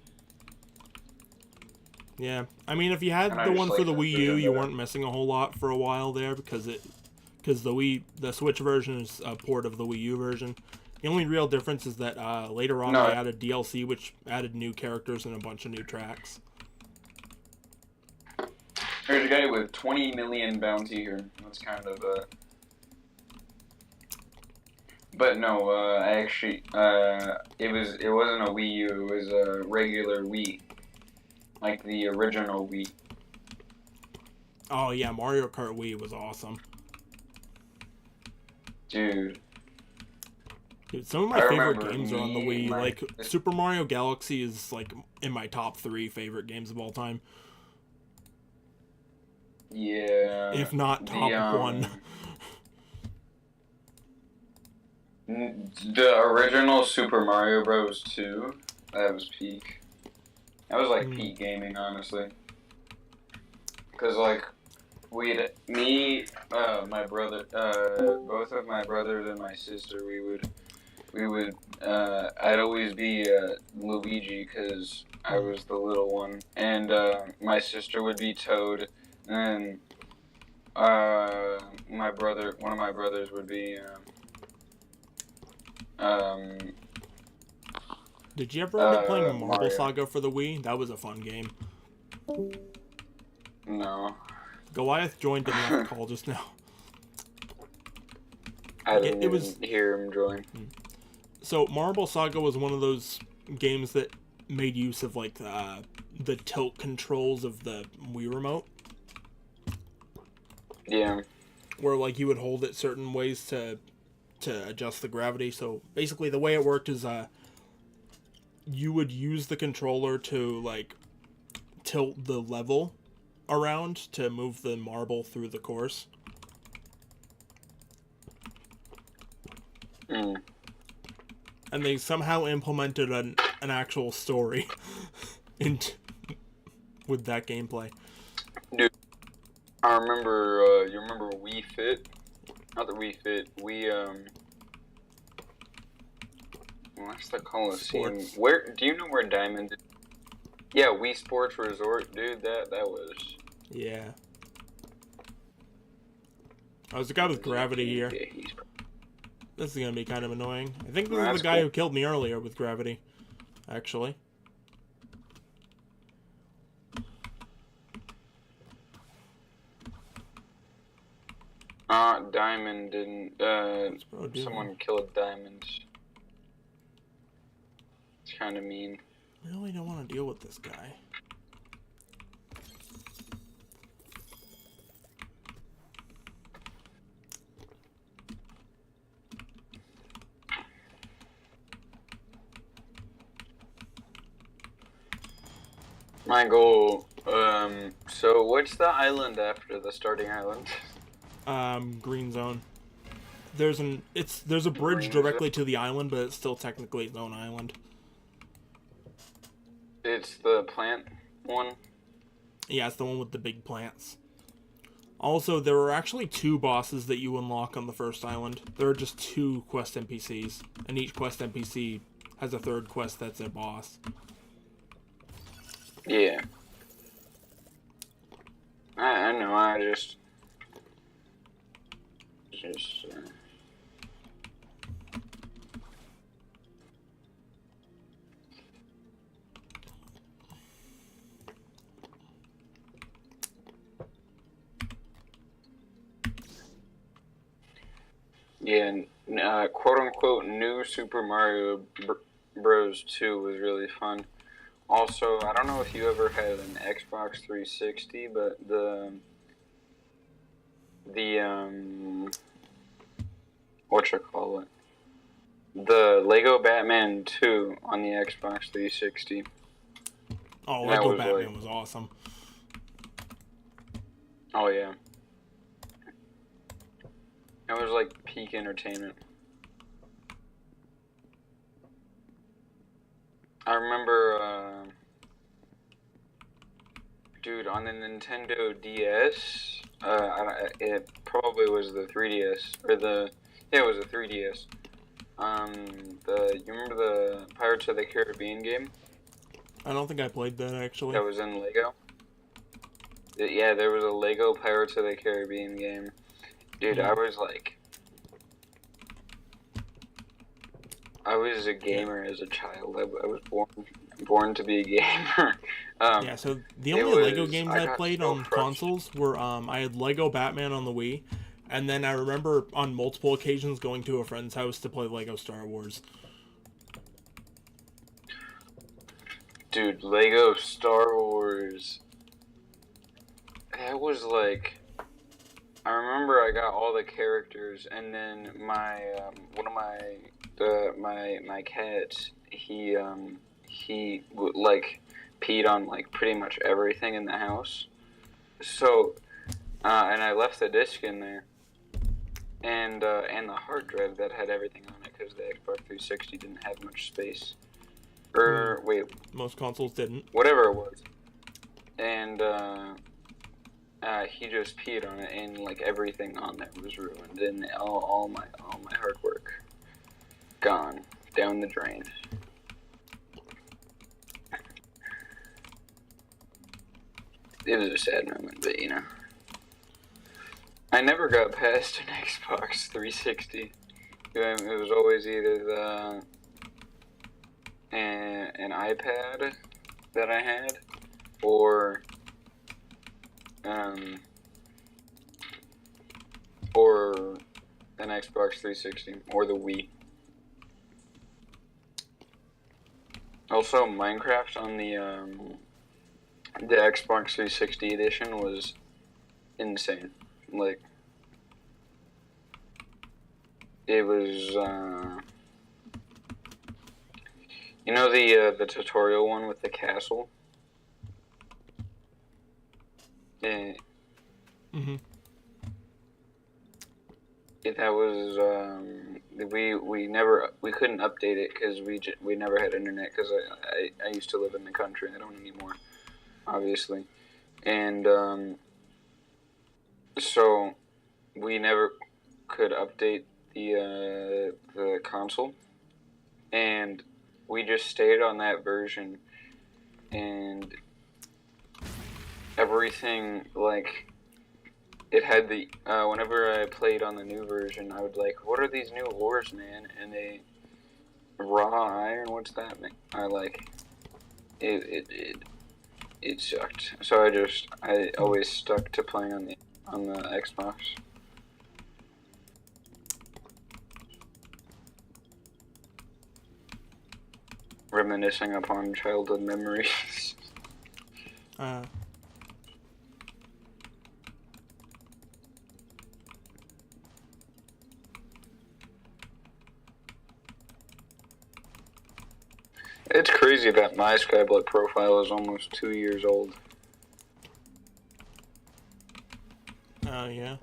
Yeah, I mean, if you had And I the just one like for the that Wii version U, you better. weren't missing a whole lot for a while there because the Switch version is a port of the Wii U version. The only real difference is that later on No. they added DLC, which added new characters and a bunch of new tracks. There's a guy with 20 million bounty here. That's kind of But no, I actually it wasn't a Wii U. It was a regular Wii, like the original Wii. Oh yeah, Mario Kart Wii was awesome. Dude, Some of my I favorite remember games are on the me, Wii. my- Like Super Mario Galaxy is like in my top 3 favorite games of all time, yeah. if not top 1. The original Super Mario Bros. 2, that was peak. That was like peak gaming, honestly. Cause like, my brother, both of my brothers and my sister, I'd always be Luigi because I was the little one, and my sister would be Toad, and one of my brothers would be Did you ever end up playing Marble Mario. Saga for the Wii? That was a fun game. No. Goliath joined in that call just now. I didn't It was- even hear him join. So Marble Saga was one of those games that made use of like the tilt controls of the Wii remote, Yeah. where like you would hold it certain ways to adjust the gravity. So basically, the way it worked is you would use the controller to like tilt the level around to move the marble through the course. Mm. And they somehow implemented an actual story with that gameplay. Dude, I remember, you remember Wii Fit? Not the Wii Fit, what's the Coliseum? Sports. Where, do you know where Diamond is? Yeah, Wii Sports Resort, dude, that was... Yeah. Oh, there's a guy with gravity here. Yeah, he's... This is gonna be kind of annoying. I think this Oh, is that's the guy cool. who killed me earlier with gravity, actually. Diamond didn't, bro doing? someone killed Diamond. It's kind of mean. I really don't want to deal with this guy. My goal, so what's the island after the starting island? Green zone. There's a bridge Green directly to the island, but it's still technically its own island. It's the plant one? Yeah, it's the one with the big plants. Also, there are actually 2 bosses that you unlock on the first island. There are just 2 quest NPCs, and each quest NPC has a 3rd quest that's a boss. Yeah. I know. I just. Yeah, quote unquote new Super Mario Bros. 2 was really fun. Also, I don't know if you ever had an Xbox 360, but the whatchamacallit, the Lego Batman 2 on the Xbox 360. Oh, That Lego was Batman was awesome. Oh yeah, that was like peak entertainment. I remember, dude, on the Nintendo DS, it probably was the 3DS, or yeah, it was the 3DS. You remember the Pirates of the Caribbean game? I don't think I played that, actually. That was in Lego? Yeah, there was a Lego Pirates of the Caribbean game. Dude, I was a gamer as a child. I was born to be a gamer. Yeah, so the only Lego games I played on consoles were, I had Lego Batman on the Wii, and then I remember on multiple occasions going to a friend's house to play Lego Star Wars. Dude, Lego Star Wars. That was I remember I got all the characters, and then my one of my cats, he peed on pretty much everything in the house. So and I left the disc in there, and the hard drive that had everything on it, because the Xbox 360 didn't have much space. Wait, most consoles didn't. whatever it was, and he just peed on it, and everything on there was ruined, and all my hard work gone down the drain. It was a sad moment, but I never got past an Xbox 360. It was always either an iPad that I had, or an Xbox 360, or the Wii. Also, Minecraft on the Xbox 360 edition was insane. It was the tutorial one with the castle. Yeah. That was we couldn't update it because we never had internet, because I used to live in the country. I don't anymore, obviously, and so we never could update the console, and we just stayed on that version, and everything it had the whenever I played on the new version, I would what are these new ores, man? And they raw iron. What's that mean? It sucked. So I always stuck to playing on the Xbox. Reminiscing upon childhood memories. It's crazy that my Skyblock profile is almost 2 years old. Yeah.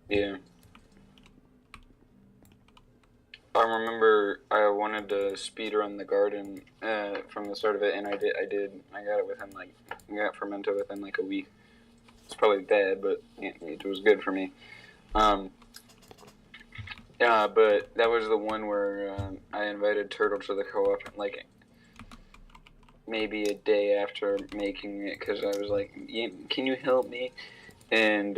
Yeah. I remember I wanted to speedrun the garden from the start of it, and I did. I got it within I got Fermento within a week. It's probably bad, but it was good for me. But that was the one where I invited Turtle to the co-op. maybe a day after making it because I was like, "Can you help me?" And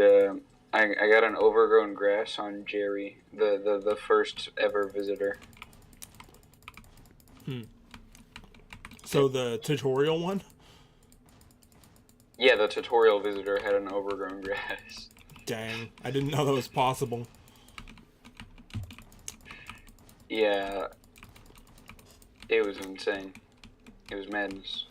I got an overgrown grass on Jerry, the first ever visitor. So the tutorial one? Yeah, the tutorial visitor had an overgrown grass. Dang, I didn't know that was possible. Yeah, it was insane. It was madness.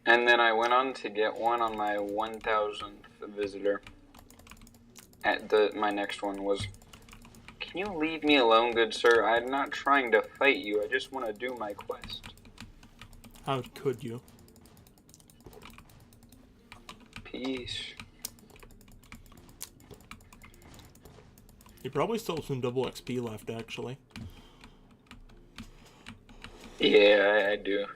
And then I went on to get one on my 1000th visitor. My next one was, "Can you leave me alone, good sir? I'm not trying to fight you. I just want to do my quest." How could you? Peace. You probably still have some double XP left, actually. Yeah, I do.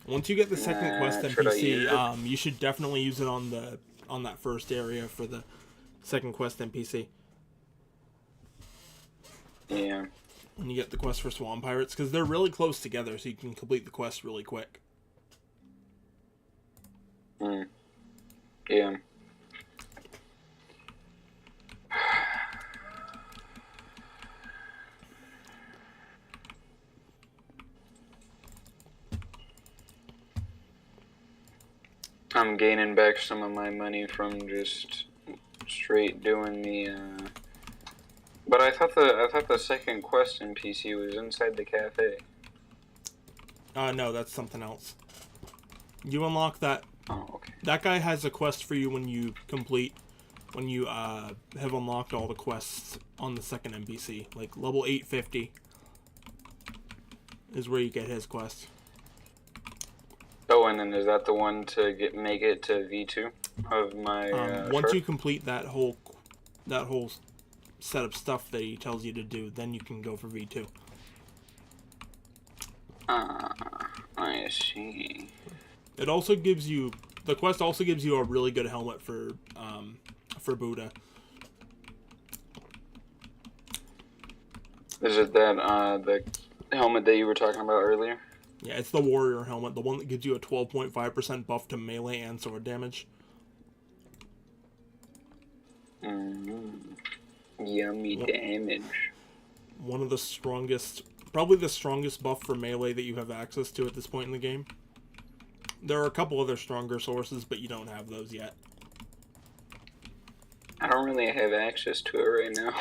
Once you get the second quest should I use NPC, you should definitely use it on that first area for the second quest NPC. Yeah. When you get the quest for Swan Pirates, because they're really close together, so you can complete the quest really quick. Yeah. I'm gaining back some of my money from just straight doing the. But I thought the second quest NPC was inside the cafe. No, that's something else. You unlock that. Oh, okay. That guy has a quest for you when you have unlocked all the quests on the second NPC. Like level 850 is where you get his quest. Oh, and then is that the one to make it to V2 of my? Once chart? you complete that whole set of stuff that he tells you to do, then you can go for V2. I see. It also gives you the quest also gives you a really good helmet for Buddha. Is it that the helmet that you were talking about earlier? Yeah, it's the warrior helmet, the one that gives you a 12.5% buff to melee and sword damage. Yummy damage. One of the strongest, probably the strongest buff for melee that you have access to at this point in the game. There are a couple other stronger sources, but you don't have those yet. I don't really have access to it right now.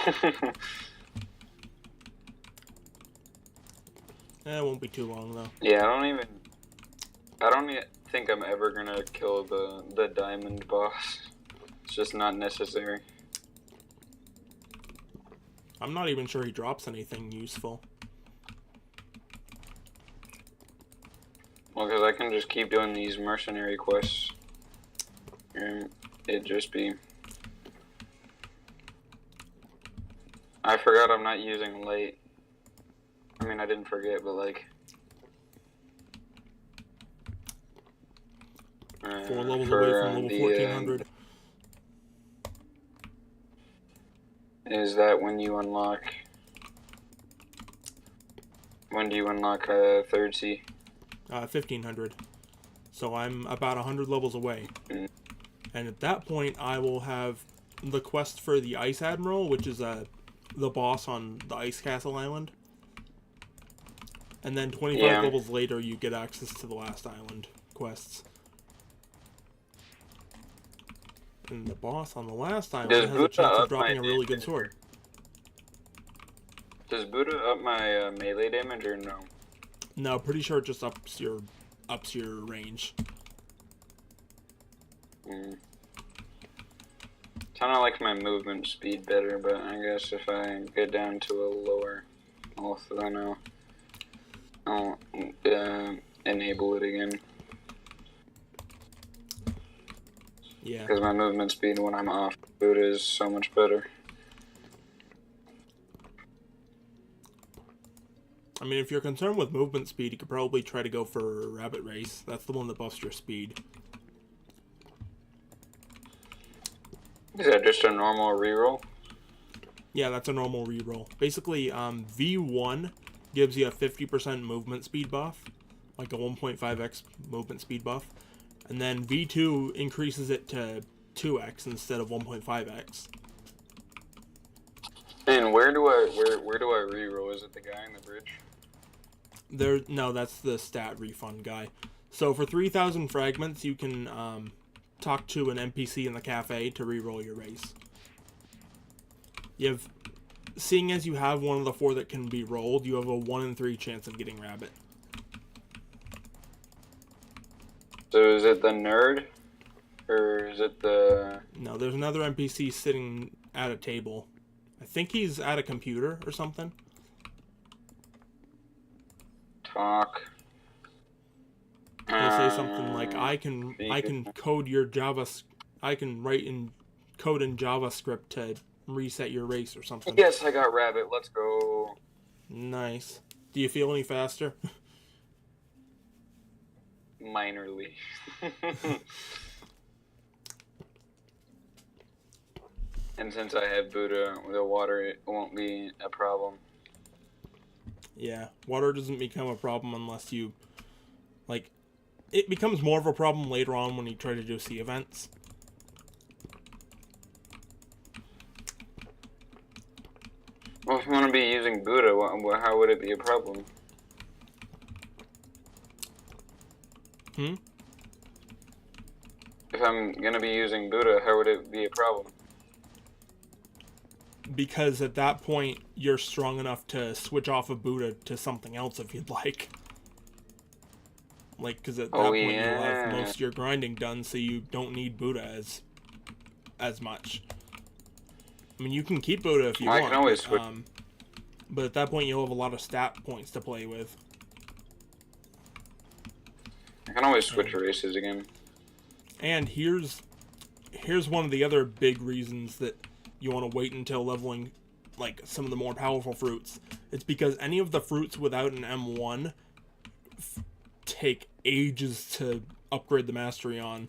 It won't be too long though. Yeah, I don't think I'm ever gonna kill the diamond boss. It's just not necessary. I'm not even sure he drops anything useful. Well, because I can just keep doing these mercenary quests. And it'd just be... I forgot I'm not using light. I mean, I didn't forget, but like... 4 levels away from level 1400. Is that when you unlock... When do you unlock third C? 1500. So I'm about 100 levels away. And at that point, I will have the quest for the Ice Admiral, which is the boss on the Ice Castle Island. And then 25 levels later, you get access to the last island quests. And the boss on the last island has a chance of dropping a really good sword. Does Buddha up my melee damage or no? No, pretty sure it just ups your range. Kind of like my movement speed better, but I guess if I get down to a lower health, then I'll enable it again. Yeah. Because my movement speed when I'm off boot is so much better. I mean, if you're concerned with movement speed, you could probably try to go for Rabbit Race. That's the one that buffs your speed. Is that just a normal reroll? Yeah, that's a normal reroll. Basically, V1 gives you a 50% movement speed buff, like a 1.5x movement speed buff. And then V2 increases it to 2x instead of 1.5x. And where do I reroll? Is it the guy in the bridge? No, that's the stat refund guy. So for 3,000 fragments, you can talk to an NPC in the cafe to reroll your race. Seeing as you have one of the 4 that can be rolled, you have a 1 in 3 chance of getting rabbit. So is it the nerd? Or is it the... No, there's another NPC sitting at a table. I think he's at a computer or something. Talk. He'll say something like, I can code your I can write in code in JavaScript to reset your race or something. Yes, I got rabbit. Let's go. Nice. Do you feel any faster? Minorly. And since I have Buddha, the water, it won't be a problem. Yeah, water doesn't become a problem unless you, like, it becomes more of a problem later on when you try to do sea events. Well, if I'm going to be using Buddha, how would it be a problem? If I'm going to be using Buddha, how would it be a problem? Because at that point, you're strong enough to switch off of Buddha to something else if you'd like. Like, because at that point you'll have most of your grinding done, so you don't need Buddha as much. I mean, you can keep Buddha if you want. I can always switch. But at that point, you'll have a lot of stat points to play with. I can always switch races again. And here's one of the other big reasons that you want to wait until leveling, like, some of the more powerful fruits. It's because any of the fruits without an M1 take ages to upgrade the mastery on.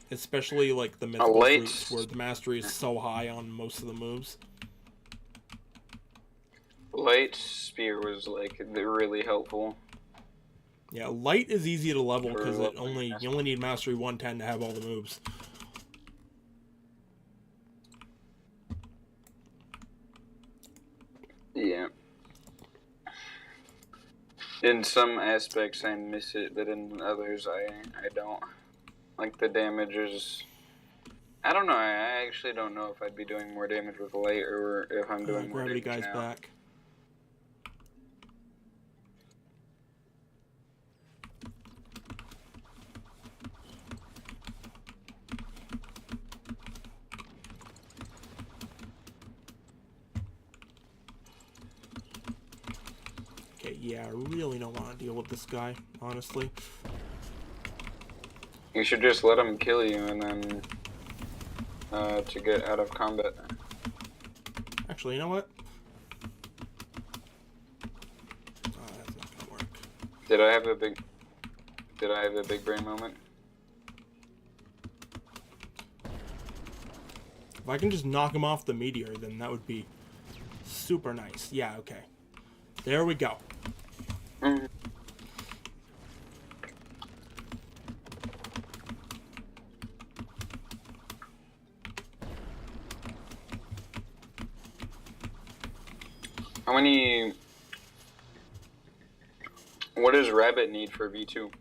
Especially, like, the mythical fruits, where the mastery is so high on most of the moves. Light Spear was, like, really helpful. Yeah, Light is easy to level because you only need Mastery 110 to have all the moves. Yeah. In some aspects I miss it, but in others I don't. Like, the damage is... I don't know, I actually don't know if I'd be doing more damage with Light or if I'm doing more damage Gravity guy's now. back. Yeah, I really don't want to deal with this guy, honestly. You should just let him kill you and then to get out of combat. Actually, you know what? That's not gonna work. Did I have a big brain moment? If I can just knock him off the meteor, then that would be super nice. Yeah, okay. There we go. How many... What does Rabbit need for V2?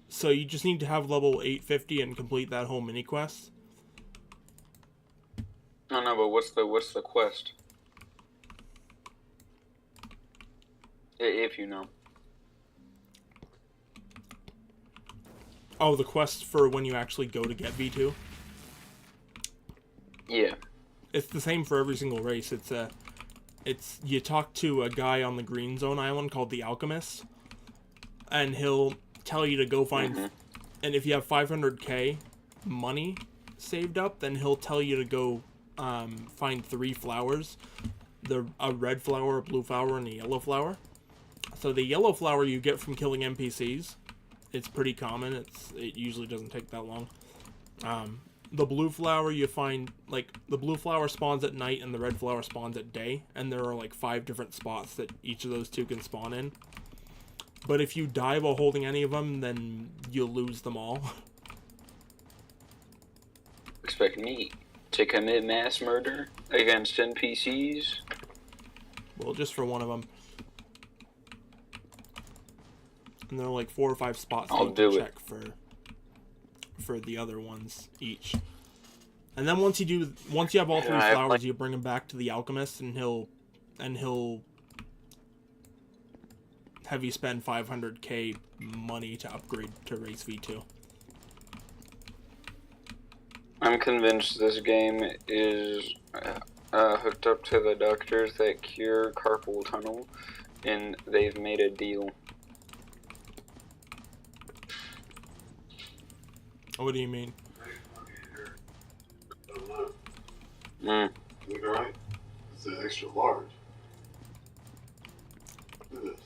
So you just need to have level 850 and complete that whole mini quest. No, but what's the quest? If you know. Oh, the quest for when you actually go to get V2? Yeah. It's the same for every single race. You talk to a guy on the Green Zone Island called the Alchemist, and he'll tell you to go find, and if you have 500k money saved up, then he'll tell you to go find 3 flowers. A red flower, a blue flower, and a yellow flower. So the yellow flower you get from killing NPCs. It's pretty common. It usually doesn't take that long. The blue flower you find, like, the blue flower spawns at night and the red flower spawns at day. And there are like 5 different spots that each of those 2 can spawn in. But if you die while holding any of them, then you'll lose them all. Expect me to commit mass murder against NPCs? Well, just for one of them. And there are like 4 or 5 spots I'll you do can it. check for the other ones each. And then once you have all 3 flowers, you bring them back to the alchemist, and he'll have you spend 500k money to upgrade to race V2. I'm convinced this game is hooked up to the doctors that cure carpal tunnel, and they've made a deal. What do you mean? Mm. Look, alright? It's an extra large. Look at this.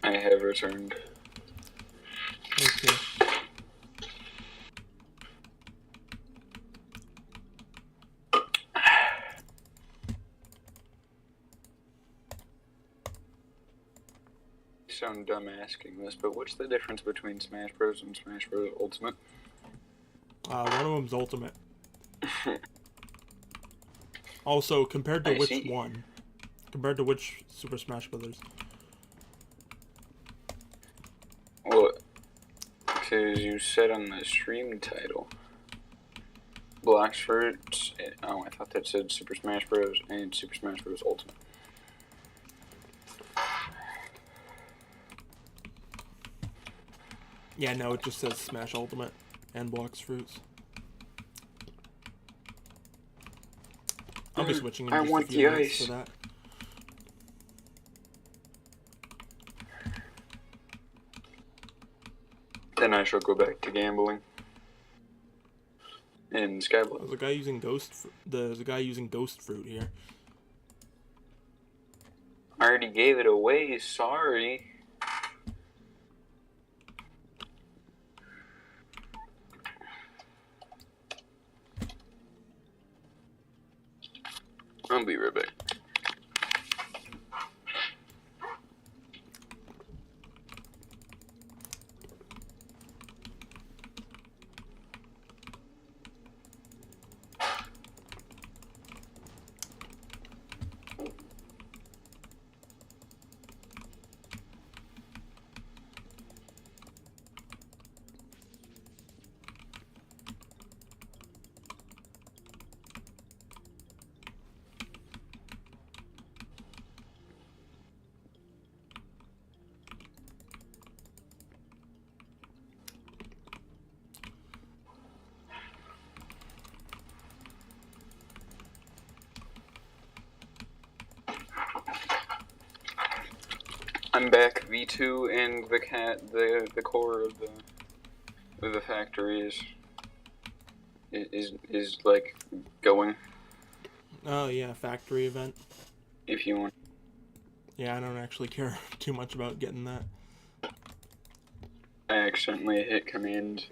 I have returned. Okay. You sound dumb asking this, but what's the difference between Smash Bros. And Smash Bros. Ultimate? One of them's ultimate. Also, compared to which one? Compared to which Super Smash Brothers? Well, because you said on the stream title, Blox Fruits. Oh, I thought that said Super Smash Bros. And Super Smash Bros. Ultimate. Yeah, no, it just says Smash Ultimate and Blox Fruits. I'll be switching in I just want a few the minutes ice. for that. Then I shall go back to gambling. In Skyblock. There's a guy using There's a guy using Ghost Fruit here. I already gave it away, sorry. I'll be right back. I'm back. V2 and the core of the factory is like going. Oh yeah, factory event. If you want. Yeah, I don't actually care too much about getting that. I accidentally hit command.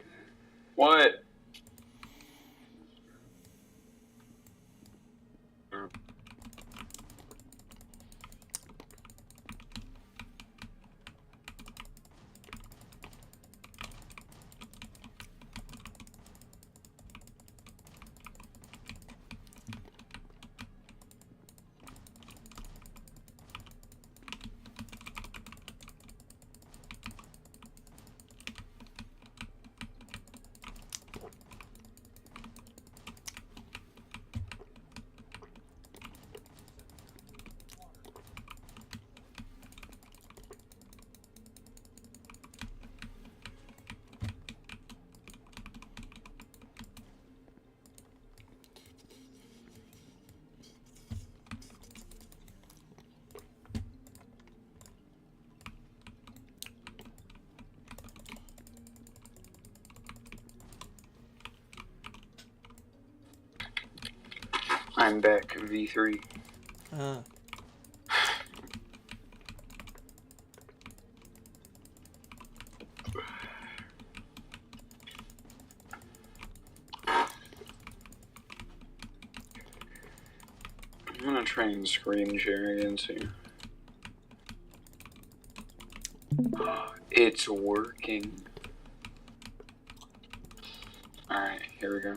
What? I'm back. V3. I'm gonna try and screen share again soon. It's working. Alright, here we go.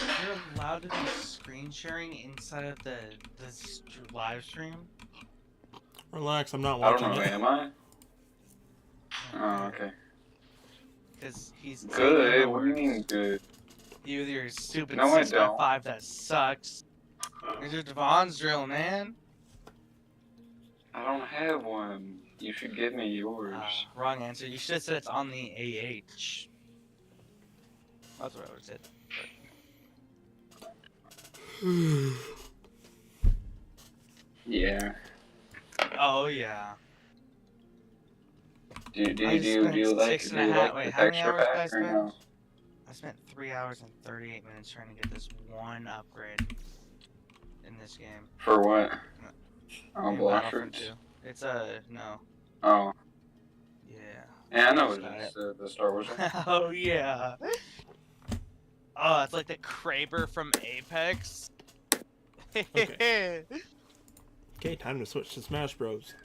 You're allowed to do screen sharing inside of the live stream? Relax, I'm not I don't watching know, it. am I? Oh, okay. Because he's Good? What do you mean good? You with your stupid No, I 6x5 that sucks. There's your Devon's drill, man. I don't have one. You should give me yours. Wrong answer. You should have said it's on the AH. That's what I would have said. Yeah. Oh, yeah. Do you like the texture pack or no? I spent 3 hours and 38 minutes trying to get this one upgrade in this game. For what? Oh, In Blox. Battlefield 2. It's no. Oh. Yeah. Yeah, I know Just got it's the Star Wars one. Oh, yeah. Oh, it's like the Kraber from Apex. Okay. Okay, time to switch to Smash Bros.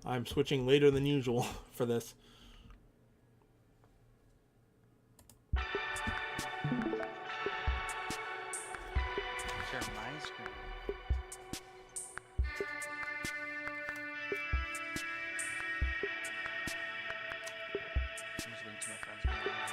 I'm switching later than usual for this. Share my screen. I'm just waiting till my friends come around.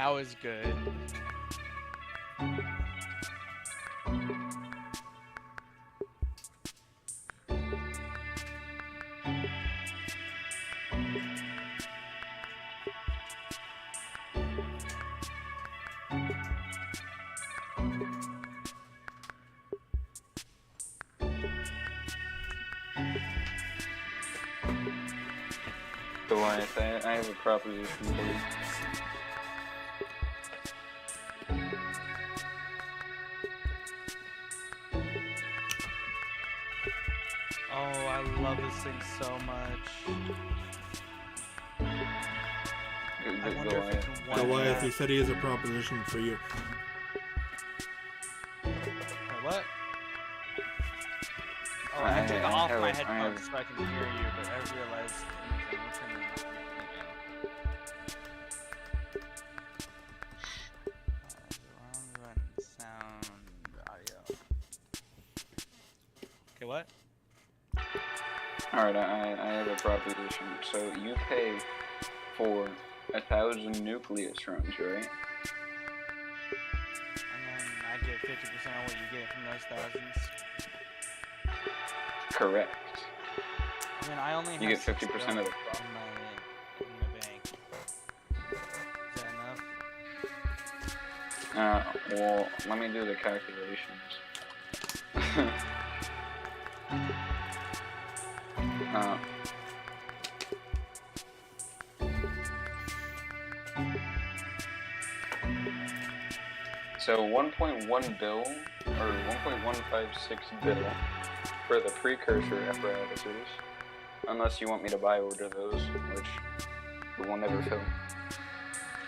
now is good. Goliath, I have a proposition for you. Oh, I love this thing so much. I wonder if it can one Goliath, he tap. said he has a proposition for you. Wait, what? Oh, I have to I off have- my I have- headphones so I can hear you, but I realized I'm turning them off again. Run, sound, audio. Okay, what? Alright, I have a proposition. So you pay for 1,000 nucleus runs, right? And then I get 50% of what you get from those thousands. Correct. I mean, I only You have get 6 50% of bills the in my bank. Is that enough? Well, let me do the calculations. So 1.1 bill, or 1.156 bill for the precursor apparatuses, unless you want me to buy order those, which we will never fill.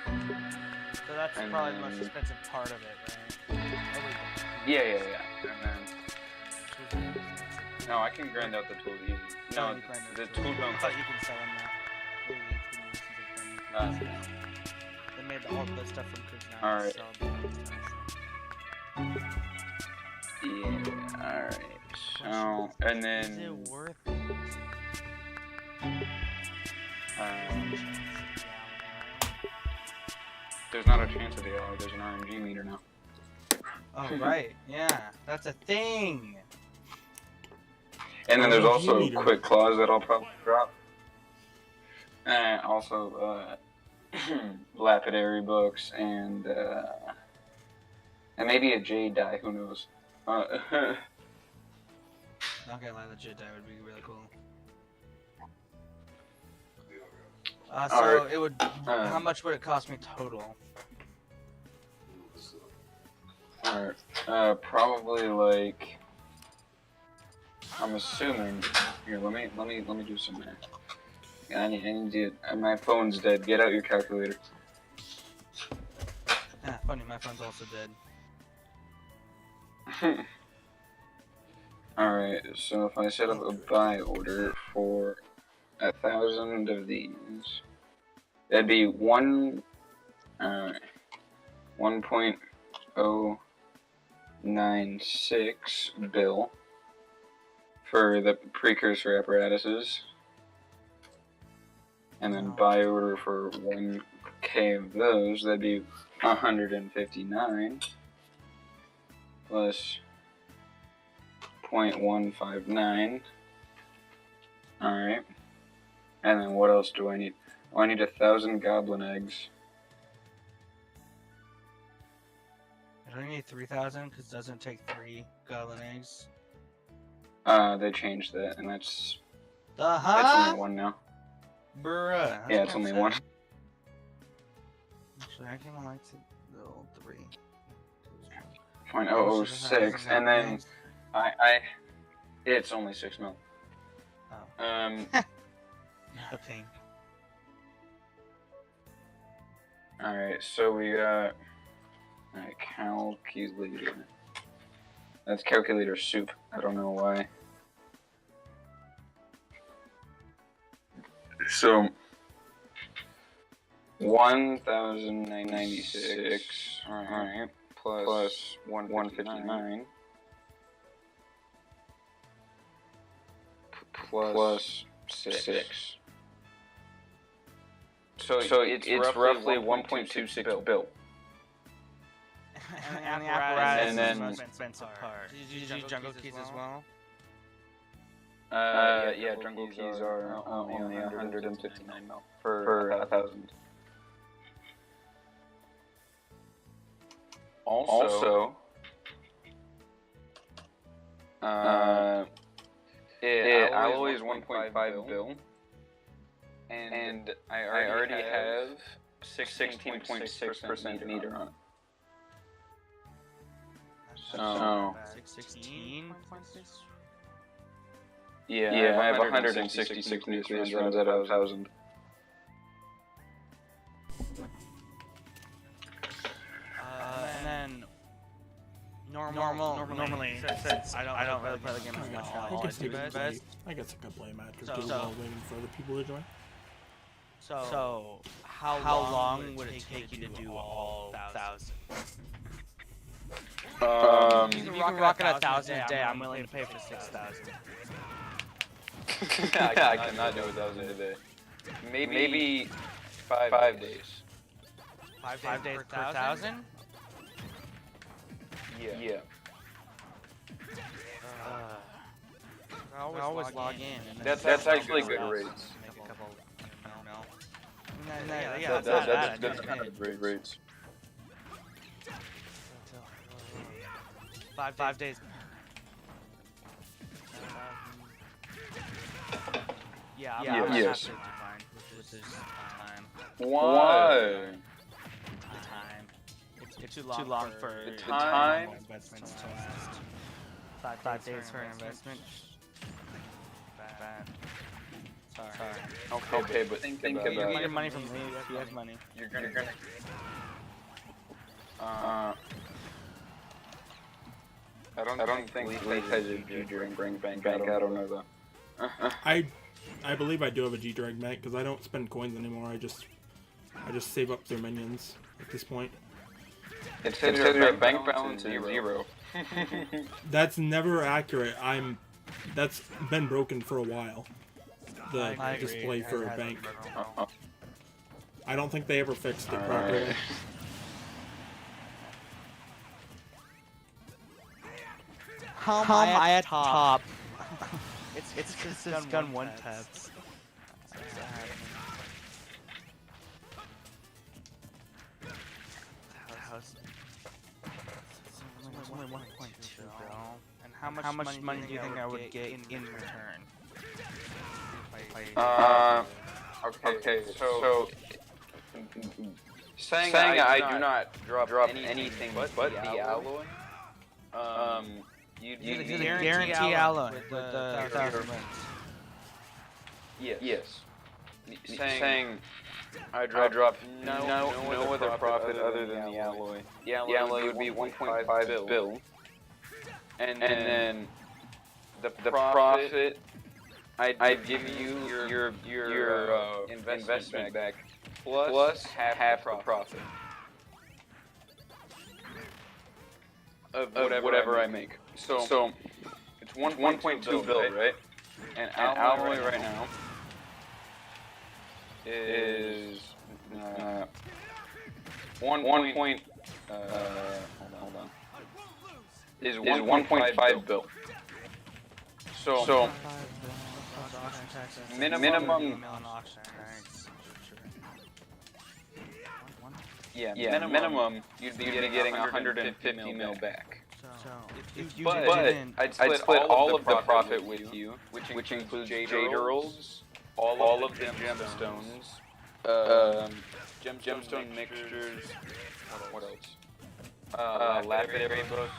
So that's And probably the most then- expensive part of it, right? Everything. Yeah. And then, no, I can grind out the tools easy. No, you grind the those tools I don't thought cost. you can sell them now. Maybe it's been used since I've done it. They made all the stuff from Cooks now. Alright. Sell them. Yeah, alright. So, and Is then, it worth it? there's not a chance of the hour, there's an RNG meter now. Oh, right. Yeah, that's a thing. And then there's RNG also meter. quick claws that I'll probably drop. And also, lapidary books and maybe a jade die, who knows. Not gonna lie, the Jedi would be really cool. So Alright. it would. How much would it cost me total? Alright, probably like, I'm assuming, here, let me do some math. Yeah, I need to, my phone's dead, get out your calculator. Ah, funny, my phone's also dead. Alright, so if I set up a buy order for 1,000 of these, that'd be 1.096 bill for the precursor apparatuses. And then buy order for 1K of those, that'd be 159 plus 0.159. Alright. And then what else do I need? Oh, I need 1,000 goblin eggs. I only need 3,000 because it doesn't take 3 goblin eggs. They changed that, and that's Huh? only one now. Bruh. that's Yeah, it's kinda only one. sad. Actually, I kind of like to build 3. 0.006, and then it's only 6 mil. Oh. Nothing. Alright, so we got a calculator. That's calculator soup. I don't know why. So 1,996. Alright. Plus 159. Plus 6. So it's roughly 1.26 bill. And the apparatus and is then- the most expensive part. Did you use jungle keys as well? Yeah, jungle keys are only 159 mil for 1,000. Also, alloy is 1.5 bill, and I already have 16.6% meter on it. So 16.6? yeah, I have 166 nucleus runs out of 1,000. And then normally since I don't really play the game as much now, all I do is best. I guess I could play a match or So- two while waiting for other people to join. So how long would it take you to do all 1,000? If you can rock it 1,000 a day, I'm willing to pay for 6,000. I cannot do 1,000 a day. Maybe 5 days. 5 days per 1,000? Yeah. I always log in. And That's actually good rates. Make a couple mil. That's good rates. 5 days. Yeah, Yeah. I'm gonna have Yes. to decline with this time. Why? Time. It's too long for The time? investments to last. 5 days for an investment. Bad. Sorry. Okay, but think You about get your it. money from me if you have money. You're gonna. I don't think Leaf has a G-Drink bank. I don't know though. I believe I do have a G-Drag bank because I don't spend coins anymore. I just save up their minions at this point. It says your bank balance is 0. That's never accurate. That's been broken for a while. The I agree. display for It a hasn't bank. been a while. I don't think they ever fixed it Alright. properly. How am I at top? It's because this gun one taps. It's only 1.2 bill. And how much money do you think I would get in return? Okay, so saying I do not drop anything but the alloy, you guarantee alloy with the 1,000 wins. Yes. Saying I drop no other profit other than the alloy. The alloy would be 1.5 bill, and then the profit I'd give you your investment back plus half the profit of whatever I make. So it's 1.2 bill, right? And alloy right now is hold on. Is 1.5 bill. So minimum. Yeah, minimum you'd be getting 150 mil back. But I'd split all of the profit with you, which includes jade rolls, all of the gemstones, gemstone mixtures, what else? Lapidary books,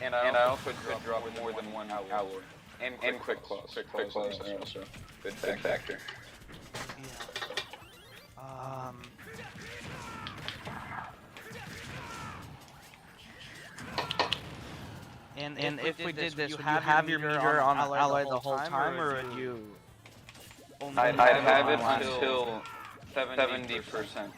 and I also could drop more than one alloy, and quick claws. Quick claws are also good factor. And if we did this, would you have your meter on alloy the whole time, or would you? I'd have it until 70%.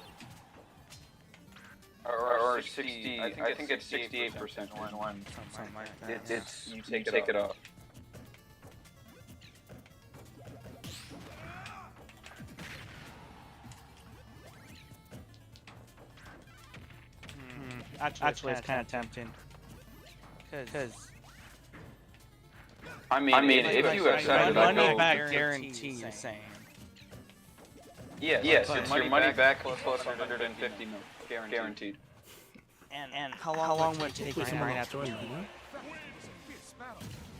Or 60, I think it's 68%. Something like that. It's you take it off. Actually, it's kind of tempting. Because I mean, if you accept it, I'd money go. back guarantee, you're saying. Yes, it's your money back plus 150 mil, guaranteed. And how long would it take you right after?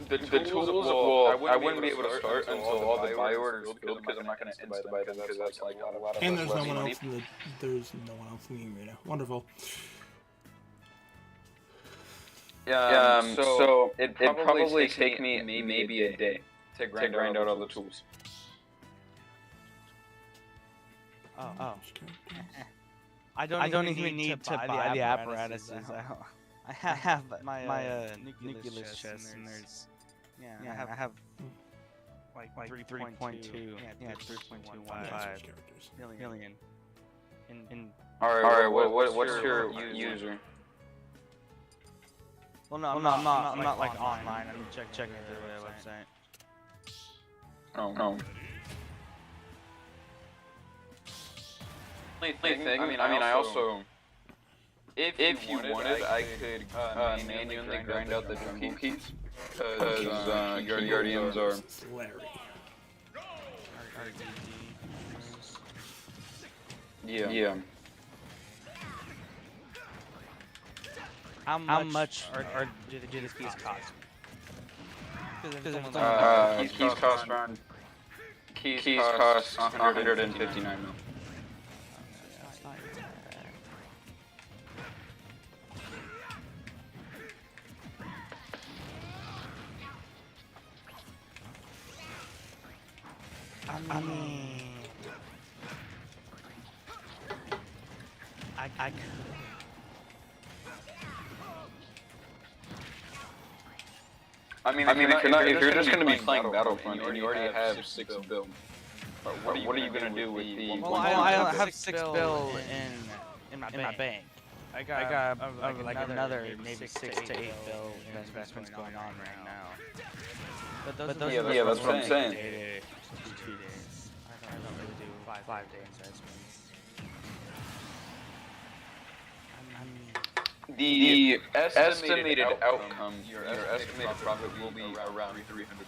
The tools, well, I wouldn't be able to start until all the buy orders filled because I'm not going to insta-buy them because that's like a lot of And there's no less one money. else in the game right now. Wonderful. So it'd probably take me maybe a day to grind out all the tools. Oh. I don't even need to buy the apparatuses. I have my nucleus chest, and there's I have like 3.2 million in. All right. What's your user? Well, no, I'm not like online. I'm checking through the website. Oh. I also, if you wanted, I could manually grind out the jungle keys because guardians are. Larry. Yeah. How much do the keys cost? Keys cost 159 mil. I mean, I could. I mean, if you're just going to be playing Battlefront and you already have 6 bill, what are you going to do with the? Well, I have 6 bill in my bank. I got like another maybe 6 to 8 bill investments going on right now. But those that's what I'm saying. 2 days. I don't really do 5 day investments. The estimated outcome, your estimated profit will be around 300 mil.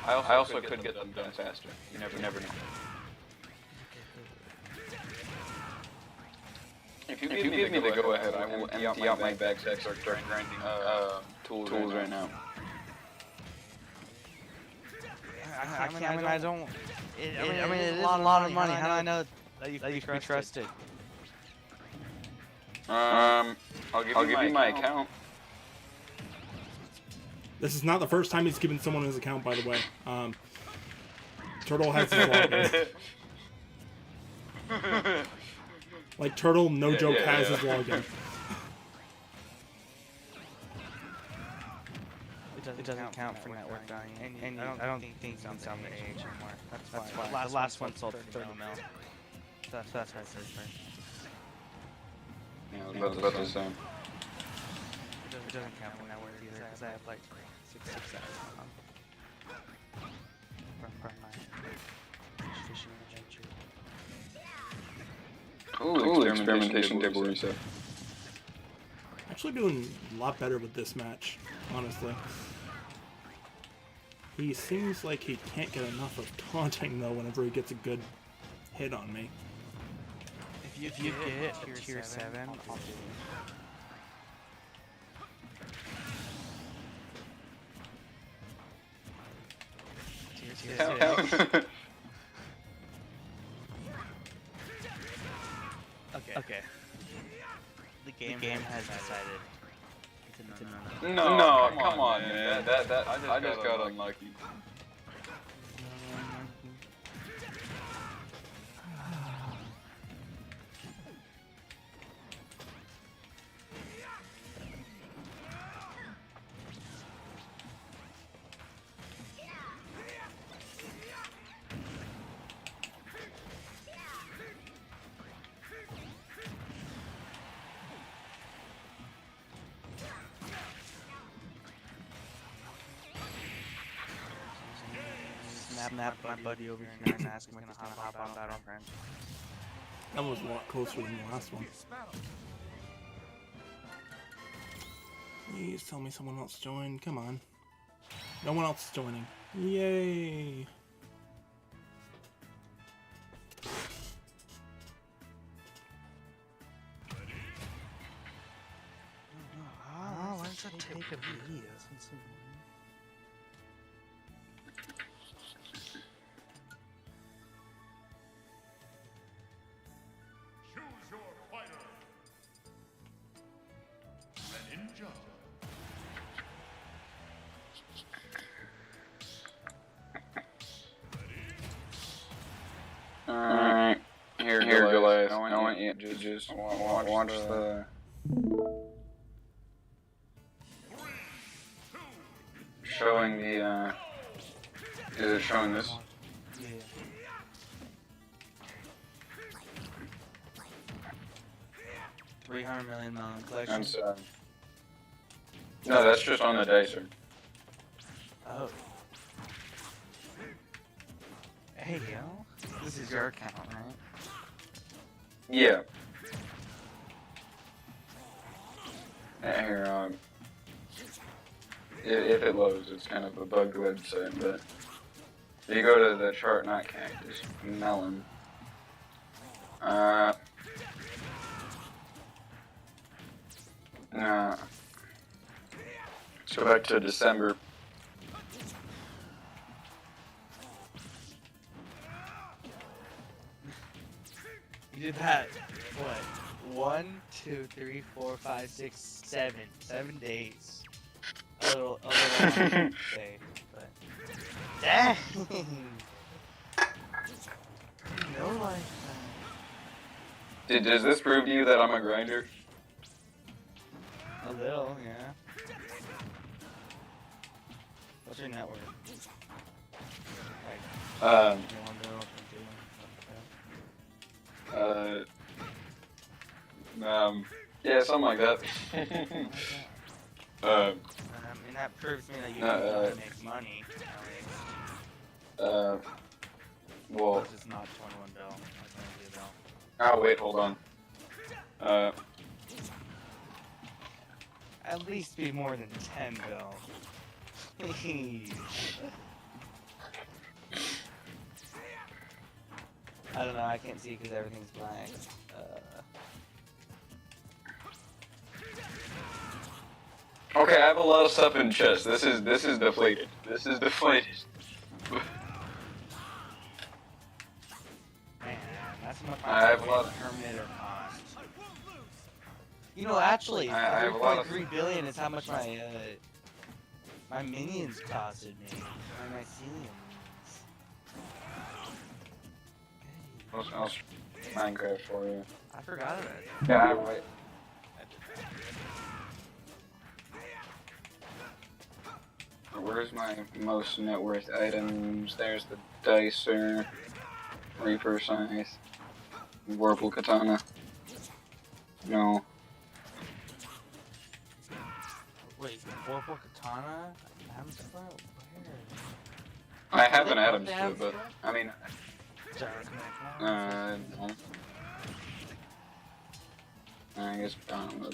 I also could get them done faster. You never know. If you give me the go ahead, I will empty out my bags and start grinding tools right now. I don't. It is a lot of money. How do I know that you can be trusted? I'll give you my account. This is not the first time he's given someone his account, by the way. Turtle has his login. Like, Turtle, no joke, has his login. It doesn't count for network value, and I don't think it's on the age anymore. That's fine. The last one sold for 30 mil. That's right. Yeah, I was about to say. It doesn't count for network either, because I have like 6 hours from my fishing adventure. Ooh, experimentation table reset. Actually doing a lot better with this match, honestly. He seems like he can't get enough of taunting, though, whenever he gets a good hit on me. If you get a tier 7, I'll do it. Tier 6. Okay. The game has decided. No, come on, man. I just got unlucky. snap my buddy over here and ask him if I can hop on Battlefront. That was a lot closer than the last one. Please tell me someone else joined. Come on. No one else is joining. Yay! Oh, why does that take a video? Alright, here Goliath. I want you to just watch the... Showing the, is it showing this? Yeah. $300 million collection. That's, no, that's just on the dicer. Oh. Hey, yo. This is your account, right? Yeah. Here, if it loads, it's kind of a bugged website, but if you go to the chart, not cactus, melon. Nah. Let's go back to December. You did that, what? 1, 2, 3, 4, 5, 6, 7. 7 days. A little day, but... Dang! No lifetime. Does this prove to you that I'm a grinder? A little, yeah. What's your net worth? Like, yeah, something like that. I mean, that proves to me that you can make money. Well, This is not 21 bill. That's gonna be a bill. oh wait, hold on. At least be more than 10 bill. Please. I don't know, I can't see because everything's blank. Okay, I have a lot of stuff in chest. This is deflated. This is deflated. Man, that's much I have a lot of Terminator cost. You know, actually, I have a lot of 3.3 billion is how much my my minions costed me. My mycelium minions. I'll Minecraft for you. I forgot of it. Yeah, wait. Where's my most net worth items? There's the dicer, Reaper Scythe, Whirlpool Katana. No. Wait, Whirlpool Katana? Adam's Where? I have They an put Adams the too, Adam's but Club? I mean, no. I guess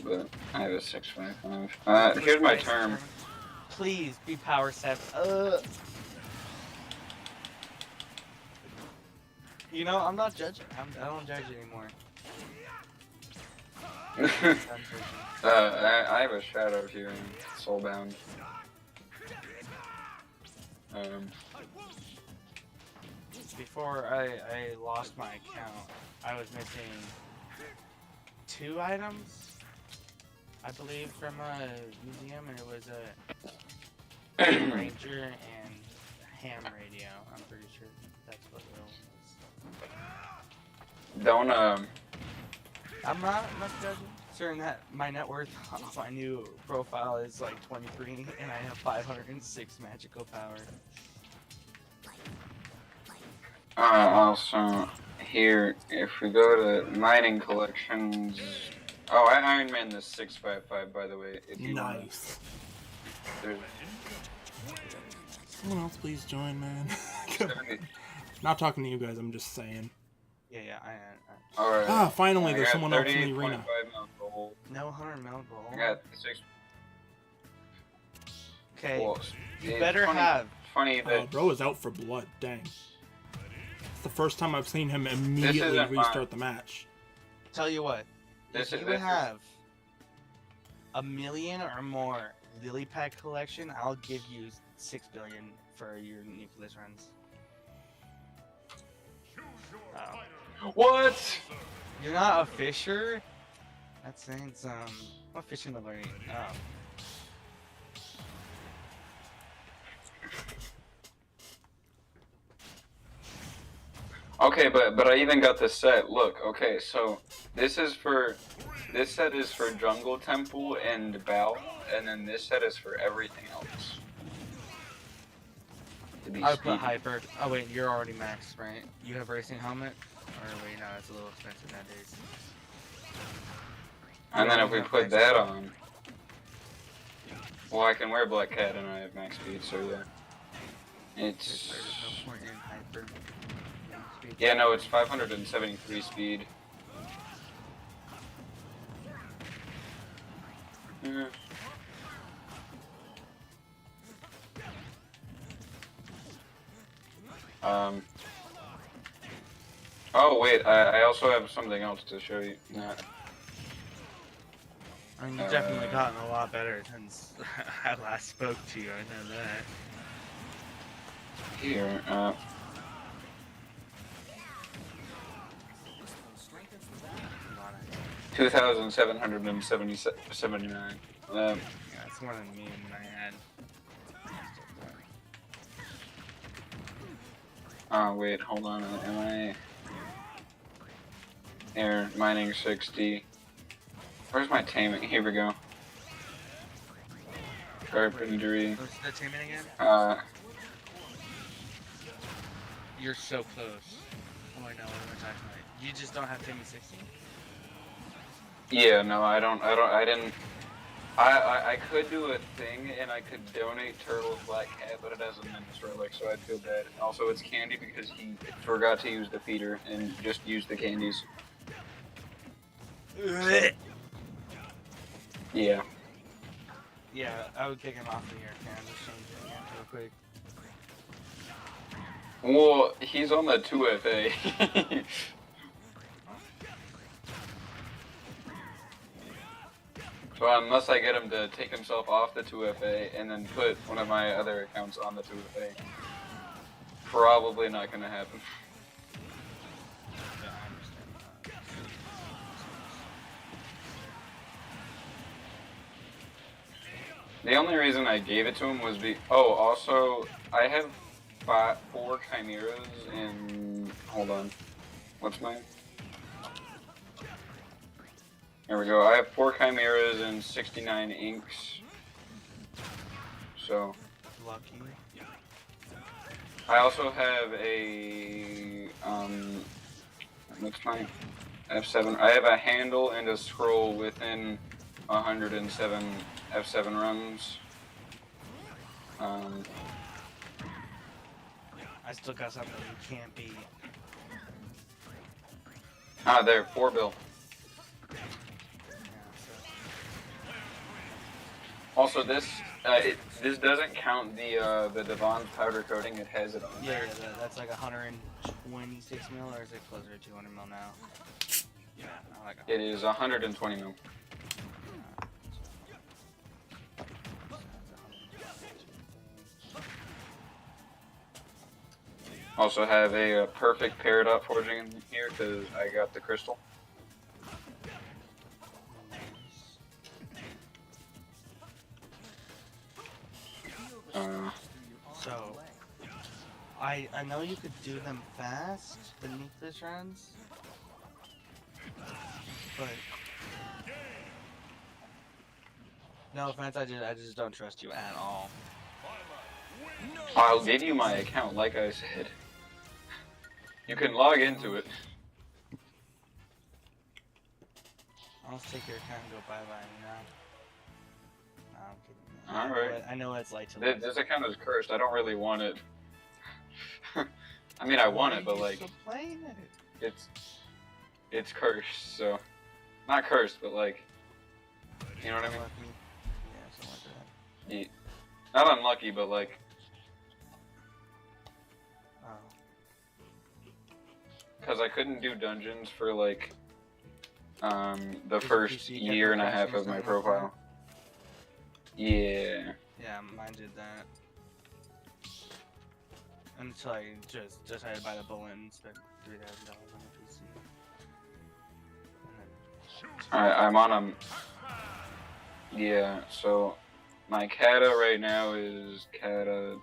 but I have a 655. Here's my term. Please be power 7. You know, I'm not judging. I don't judge anymore. I have a shadow here in Soulbound. Before I lost my account, I was missing 2 items, I believe, from a museum, and it was a Ranger and ham radio. I'm pretty sure that's what it was. Don't I'm not judging. Considering that my net worth on my new profile is like 23, and I have 506 magical power. Also, here, if we go to mining collections... Oh, I Iron Man this 655, by the way. If you Nice. There's... Someone else please join, man. Not talking to you guys, I'm just saying. Yeah, I Alright. Ah, finally, I there's got someone else in the 38.5 arena. mil gold. no 100 mil gold. I got 6. Okay, Well, you it's better funny, have. Funny Oh, that bro is out for blood. Dang. It's the first time I've seen him immediately isn't restart the match. Tell you what, This if is- you this is- have a million or more lily pack collection, I'll give you 6 billion for your nucleus runs. Oh. what? You're not a fisher? That's saying some. What fishing level are you? Oh. Okay, but I even got the set. Look, okay, so this set is for Jungle Temple and Bow, and then this set is for everything else. To be I would speedy. put hyper. Oh wait, you're already maxed, right? You have racing helmet? Or wait, no, that's a little expensive nowadays. And then if we Yeah, put max that speed. on, well, I can wear Black Cat and I have max speed, so yeah. It's There's no point in hyper. Speed. yeah, no, it's 573 speed. Yeah. Oh wait, I also have something else to show you. Nah. I mean, you've definitely gotten a lot better since I last spoke to you. I know that. Here, 2,779. Yeah, that's more than me and I had. Oh wait, hold on. Am I? Air mining 60. Where's my taming? Here we go. Carpentry. What's the attainment again? You're so close. Oh, I know. What am I talking about? You just don't have Timmy 16? Yeah, no, I didn't. I could do a thing and I could donate Turtle's Black Cat, but it has a Menace Relic, so I'd feel bad. Also, it's Candy because he forgot to use the feeder and just used the candies. Yeah. Yeah, I would kick him off of here. Can I just change it again real quick? Well, he's on the 2FA. So unless I get him to take himself off the 2FA and then put one of my other accounts on the 2FA, probably not gonna happen. Yeah, I understand that. The only reason I gave it to him was also, I have 4 Chimeras and, hold on, what's mine? There we go, I have 4 Chimeras and 69 inks, so. Lucky. I also have a, what's mine? F7, I have a handle and a scroll within 107 F7 runs. I still got something you can't beat. There, 4 bill. Yeah, Also, this this doesn't count the Devon's powder coating. It has it on. so. Yeah, that's like 126 mil, or is it closer to 200 mil now? Yeah, I like It is 120 mil. Also have a perfect peridot forging in here because I got the crystal. So, I know you could do them fast, the nucleus runs, but no offense, I just don't trust you at all. I'll give you my account, like I said. You can log into it. I'll just take your account and go bye-bye, you know? No, I'm kidding. Alright. I know what it's like to This account is cursed. I don't really want it. I mean, I want Why it, but are you like, still playing it? it's cursed, so not cursed, but like, you know what I mean? Unlucky. Yeah, something like that. Not unlucky, but like, Oh. because I couldn't do dungeons for like the Did first you get year the and a version half or of my something like profile. Yeah. Yeah, mine did that. Until I just had to buy the bullet and spend $3,000 on a PC. And Alright, I'm on a. Yeah, so my kata right now is kata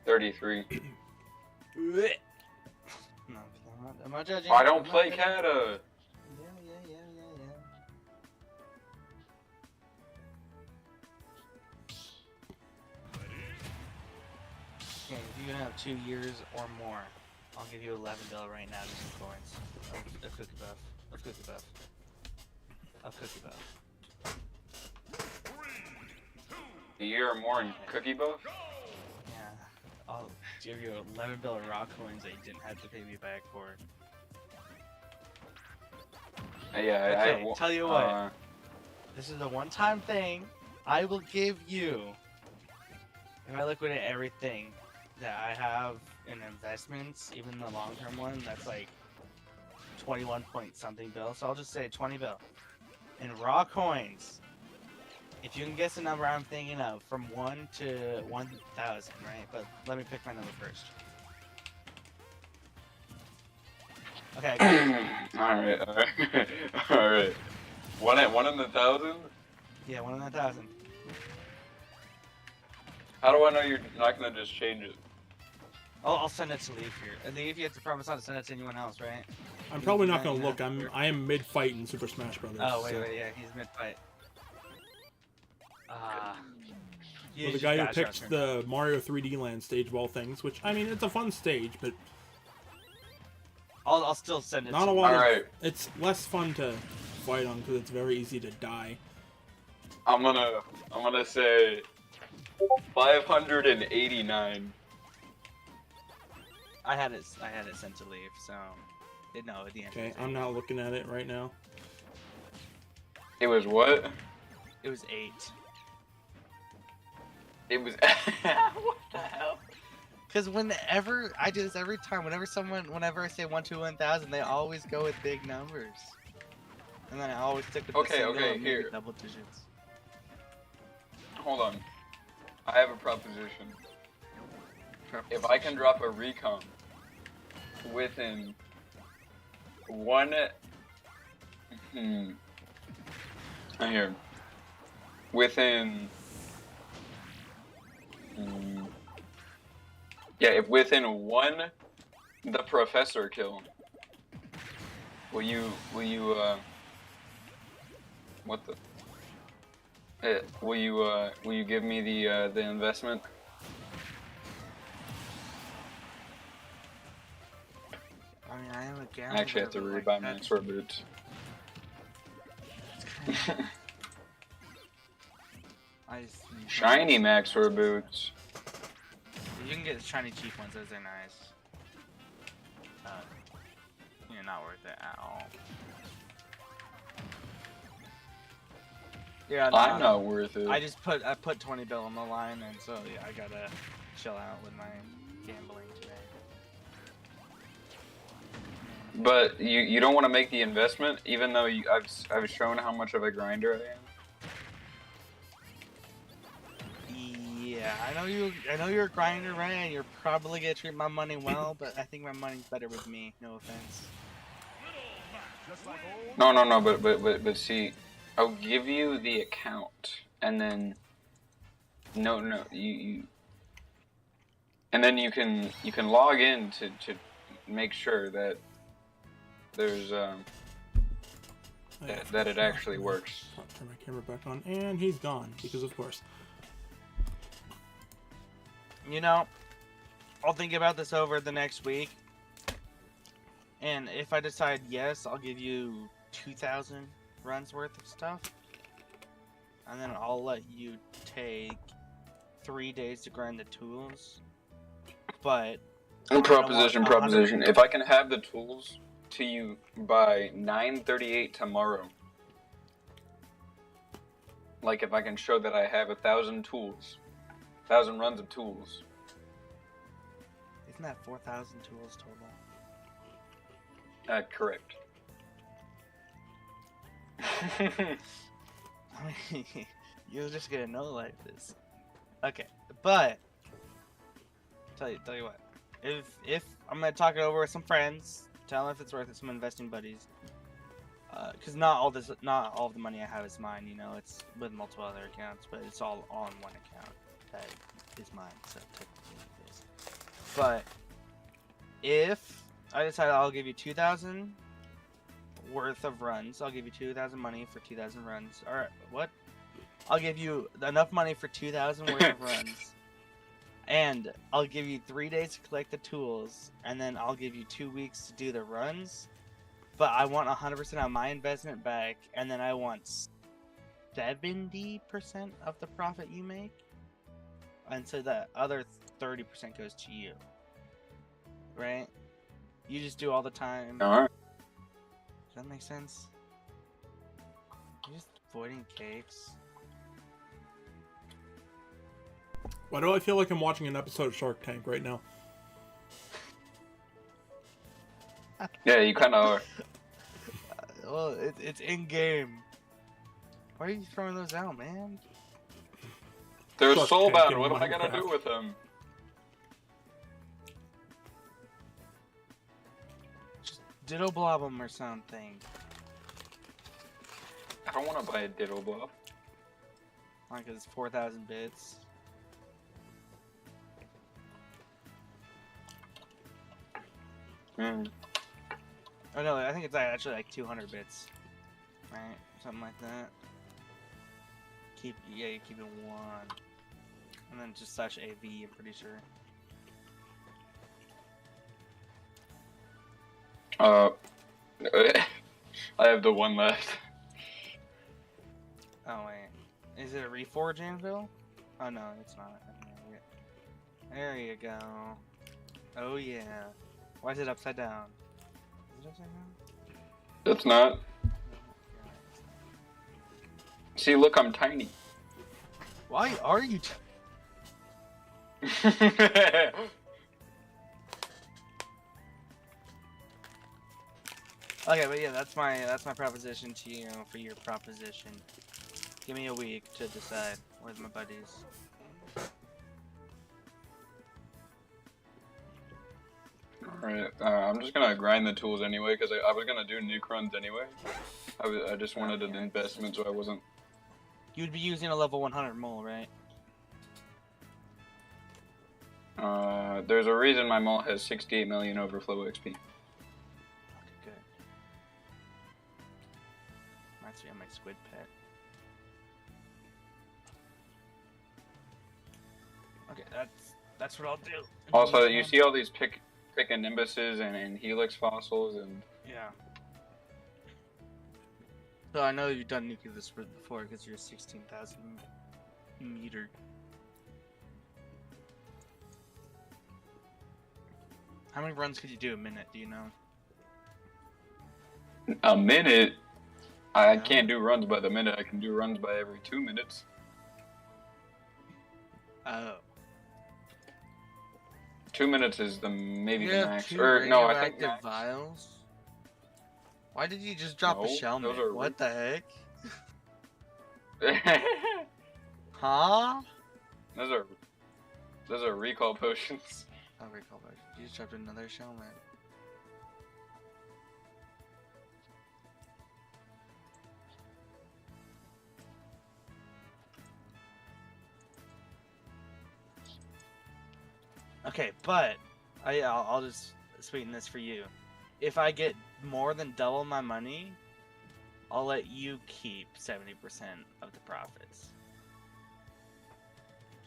33. then... No, I'm not judging. I don't I'm not play judging. kata! Yeah. Okay, if you have 2 years or more, I'll give you $11 right now, just some coins. Of cookie buff. Of cookie buff. Of cookie buff. A year or more in cookie buff? Yeah. I'll give you $11 raw coins that you didn't have to pay me back for. Yeah, Okay, tell you what. This is a one-time thing. I will give you, if I liquidate everything that I have in investments, even the long-term one, that's like 21 point something bill. So I'll just say 20 bill. In raw coins, if you can guess the number I'm thinking of, from 1 to 1,000, right? But let me pick my number first. Okay, I got it. Alright. One in the 1,000? Yeah, 1 in 1,000. How do I know you're not gonna just change it? I'll send it to Leaf here. And Leaf, you have to promise not to send it to anyone else, right? I'm probably not Yeah, gonna yeah, look. sure. I am mid fight in Super Smash Brothers. Oh, wait, so. yeah, he's mid-fight. Well, the guy who picked the Mario 3D Land stage of all things, which, I mean, it's a fun stage, but I'll still send it not to a you. lot of... Alright. It's less fun to fight on because it's very easy to die. I'm gonna say 589. I had it sent to Leaf, so no, the answer. Okay, I'm not looking at it right now. It was what? It was 8. It was. What the hell? Because whenever I do this every time, whenever I say 1 to 1,000, they always go with big numbers, and then I always stick with the single and maybe here. double digits. Hold on. I have a proposition. If I can drop a recon within one. Here. Within. Yeah, if within one, the professor kill. Will you, what the? Will you give me the investment? I mean, I am a I gambler. actually have to but, like, rebuy my that's- sword boots. it's kinda- Shiny max sword boots. You can get the shiny cheap ones; those are nice. Not worth it at all. Yeah, I'm not worth it. I put 20 bill on the line, and so yeah, I gotta chill out with my gambling today. But you don't want to make the investment, even though I've shown how much of a grinder I am. Yeah, I know you're a grinder, right? And you're probably gonna treat my money well, but I think my money's better with me. No offense. No, but see, I'll give you the account, and then you and then you can log in to make sure that there's that it actually works. Turn my camera back on, and he's gone because of course. You know, I'll think about this over the next week. And if I decide yes, I'll give you 2,000 runs worth of stuff. And then I'll let you take 3 days to grind the tools. But And I don't want proposition. If I can have the tools to you by 9:38 tomorrow, like if I can show that I have 1,000 tools, 1,000 runs of tools. Isn't that 4,000 tools total? Correct. I mean, you're just gonna know like this. Okay, but tell you what. If I'm gonna talk it over with some friends, tell them if it's worth it, some investing buddies. Cause not all of the money I have is mine. You know, it's with multiple other accounts, but it's all on one account that is mine. So technically it is. But if I decide I'll give you 2,000 worth of runs, I'll give you 2,000 money for 2,000 runs. Or what? I'll give you enough money for 2,000 worth of runs. And I'll give you 3 days to collect the tools, and then I'll give you 2 weeks to do the runs. But I want 100% of my investment back, and then I want 70% of the profit you make. And so the other 30% goes to you. Right? You just do all the time. Alright. Does that make sense? You're just avoiding cakes. Why do I feel like I'm watching an episode of Shark Tank right now? Yeah, you kind of are. Well, it's in game. Why are you throwing those out, man? They're Shark soul Tank bound. in What am I gonna Minecraft. do with them? Just ditto blob them or something. I don't want to buy a diddle blob. Like it's 4,000 bits. Hmm. Oh no, I think it's actually like 200 bits. Right? Something like that. You keep it 1. And then just slash AV, I'm pretty sure. I have the one left. Oh wait. Is it a reforge anvil? Oh no, it's not. There you go. Oh yeah. Why is it upside down? Is it upside down? It's not. See, look, I'm tiny. Why are you? Okay, but yeah, that's my proposition to you for your proposition. Give me a week to decide with my buddies. Alright, I'm just gonna grind the tools anyway, because I was gonna do nuke runs anyway. I just wanted an investment, so I wasn't... You'd be using a level 100 mole, right? There's a reason my mall has 68 million overflow XP. Okay, good. Reminds me of my squid pet. Okay, that's what I'll do. Also, you see all these pick and nimbuses and helix fossils and... Yeah. So I know you've done nuclear this before because you're 16,000 meter. How many runs could you do a minute? Do you know? A minute? I Yeah. can't do runs by the minute. I can do runs by every 2 minutes. Oh. 2 minutes is maybe You the have max. 2 Or no, I think radioactive max. vials. Why did you just drop a No, shell? those Man? are What the heck? Huh? Those are recall potions. Oh, recall back. You just dropped another shell, man. Okay, but I'll just sweeten this for you. If I get more than double my money, I'll let you keep 70% of the profits.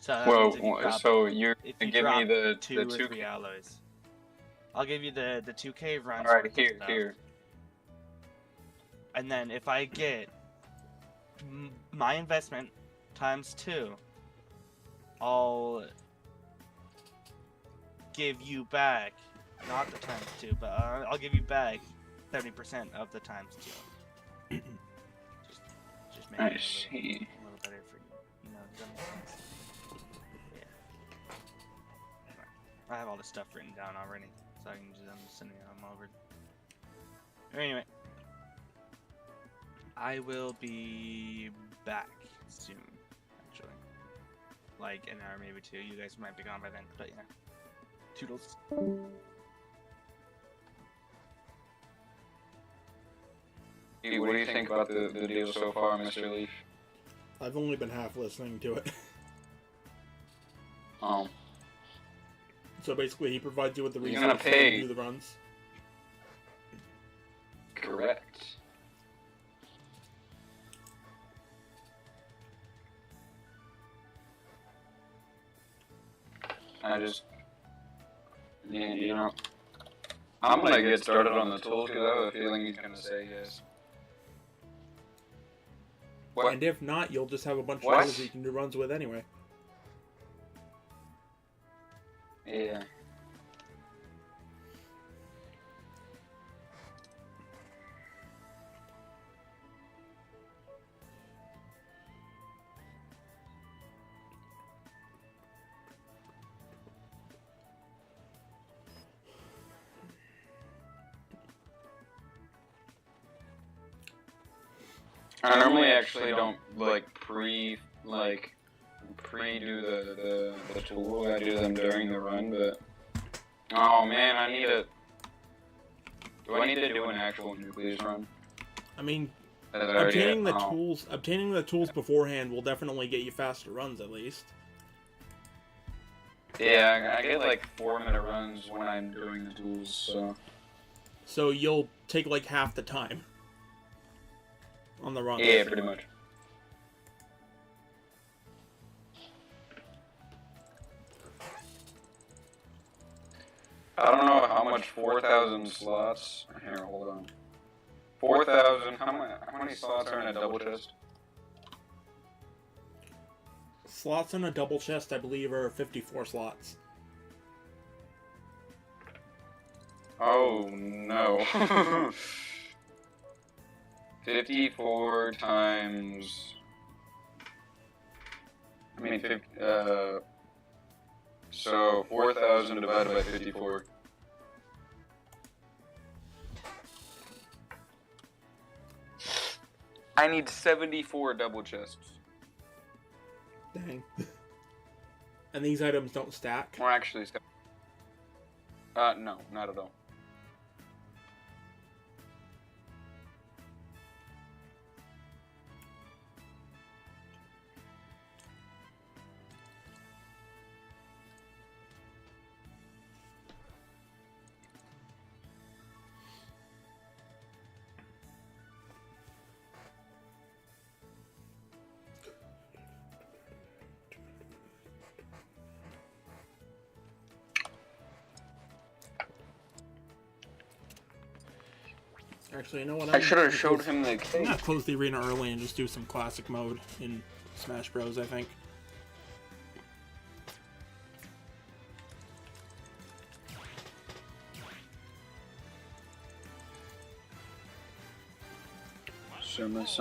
So that means if you drop- so you're if gonna you give me drop the 2 or 2. 3 alloys. I'll give you the 2K runs. Alright, worth of here, stuff. here. And then if I get my investment times 2, I'll give you back, not the times 2, but I'll give you back 70% of the times 2. just make I it a see. little better for you. You know, does that make sense? Yeah. I have all this stuff written down already, so I can just I'm just sending them over. Anyway, I will be back soon. Actually, like an hour, maybe 2. You guys might be gone by then, but yeah. Toodles. What do you think about the deal so far, Mr. Leaf? I've only been half listening to it. Oh. So basically, he provides you with the You're resources gonna pay. to do the runs. Correct. I just, you know, I'm gonna get started on the tools because I have a feeling he's gonna say yes. What? And if not, you'll just have a bunch What? of tools that you can do runs with anyway. Yeah. I normally actually don't like pre do the tool. I do them during the run, but oh man, I need a. Do I need to do an actual nucleus run? I mean, Is it already obtaining the tools beforehand will definitely get you faster runs at least. Yeah, I get like 4-minute runs when I'm doing the tools, so. So you'll take like half the time on the run. Yeah, pretty much. I don't know how much 4,000 slots. Here, hold on. 4,000. How many slots are in a double chest? Slots in a double chest, I believe, are 54 slots. Oh no. 54 times. I mean, 50. So 4,000 divided by 54. I need 74 double chests. Dang. And these items don't stack? Or actually, no, not at all. Actually, you know what? I should have showed him the I'm cake. gonna close the arena early and just do some classic mode in Smash Bros, I think.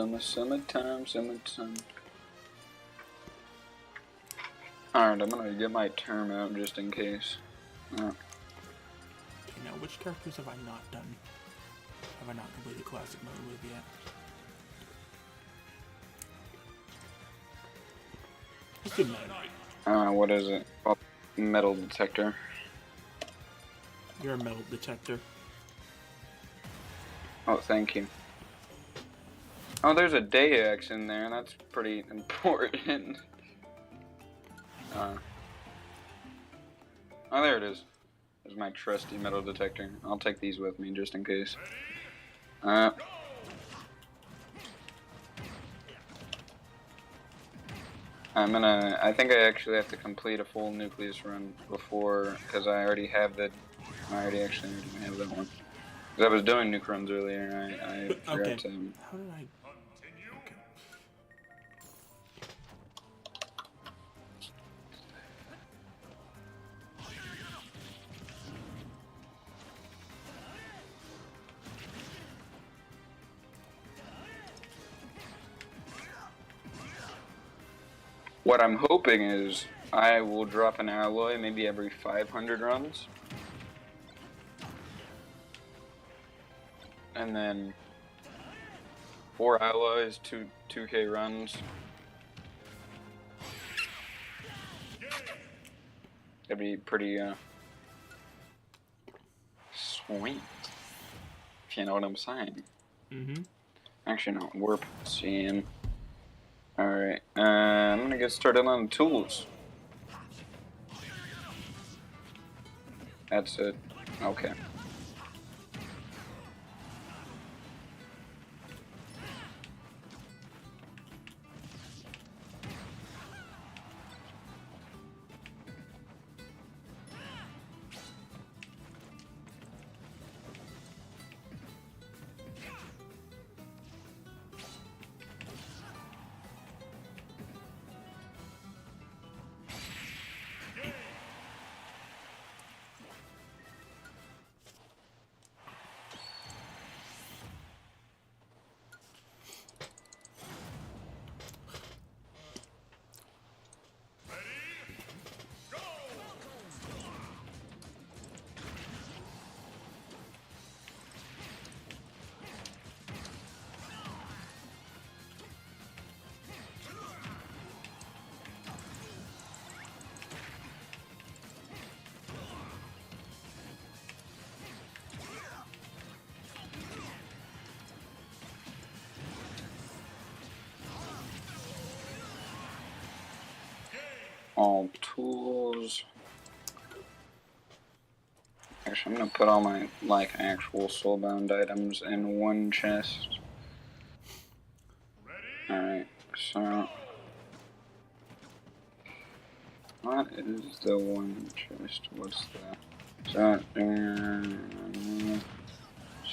Summertime. Alright, I'm gonna get my term out just in case. Okay, now which characters have I not done? Have I not completed classic mode with yet? Let's do Meta Knight. What is it? Oh, metal detector. You're a metal detector. Oh, thank you. Oh, there's a Dayax in there, and that's pretty important. Oh, there it is. There's my trusty metal detector. I'll take these with me just in case. I think I actually have to complete a full nucleus run before, because I already have that one. Because I was doing nuke runs earlier, and I forgot Okay. to... How did I... Okay. What I'm hoping is I will drop an alloy maybe every 500 runs. And then 4 alloys, 2K runs. That'd be pretty sweet. If you know what I'm saying. Mm-hmm. Actually, no, warp CM. Alright, I'm gonna get started on tools. That's it. Okay. All tools. Actually, I'm gonna put all my actual soulbound items in one chest. Alright, so what is the one chest? What's that?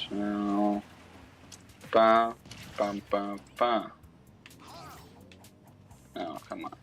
So ba ba ba ba. Oh, come on.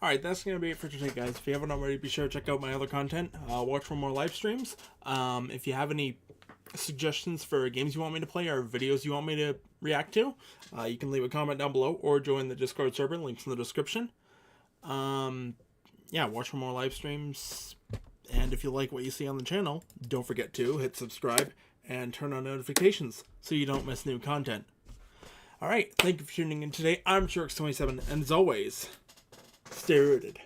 Alright, that's going to be it for today, guys. If you haven't already, be sure to check out my other content. Watch for more live streams. If you have any suggestions for games you want me to play or videos you want me to react to, you can leave a comment down below or join the Discord server. Links in the description. Yeah, watch for more live streams. And if you like what you see on the channel, don't forget to hit subscribe and turn on notifications so you don't miss new content. Alright, thank you for tuning in today. I'm Sharks27, and as always, stay rooted.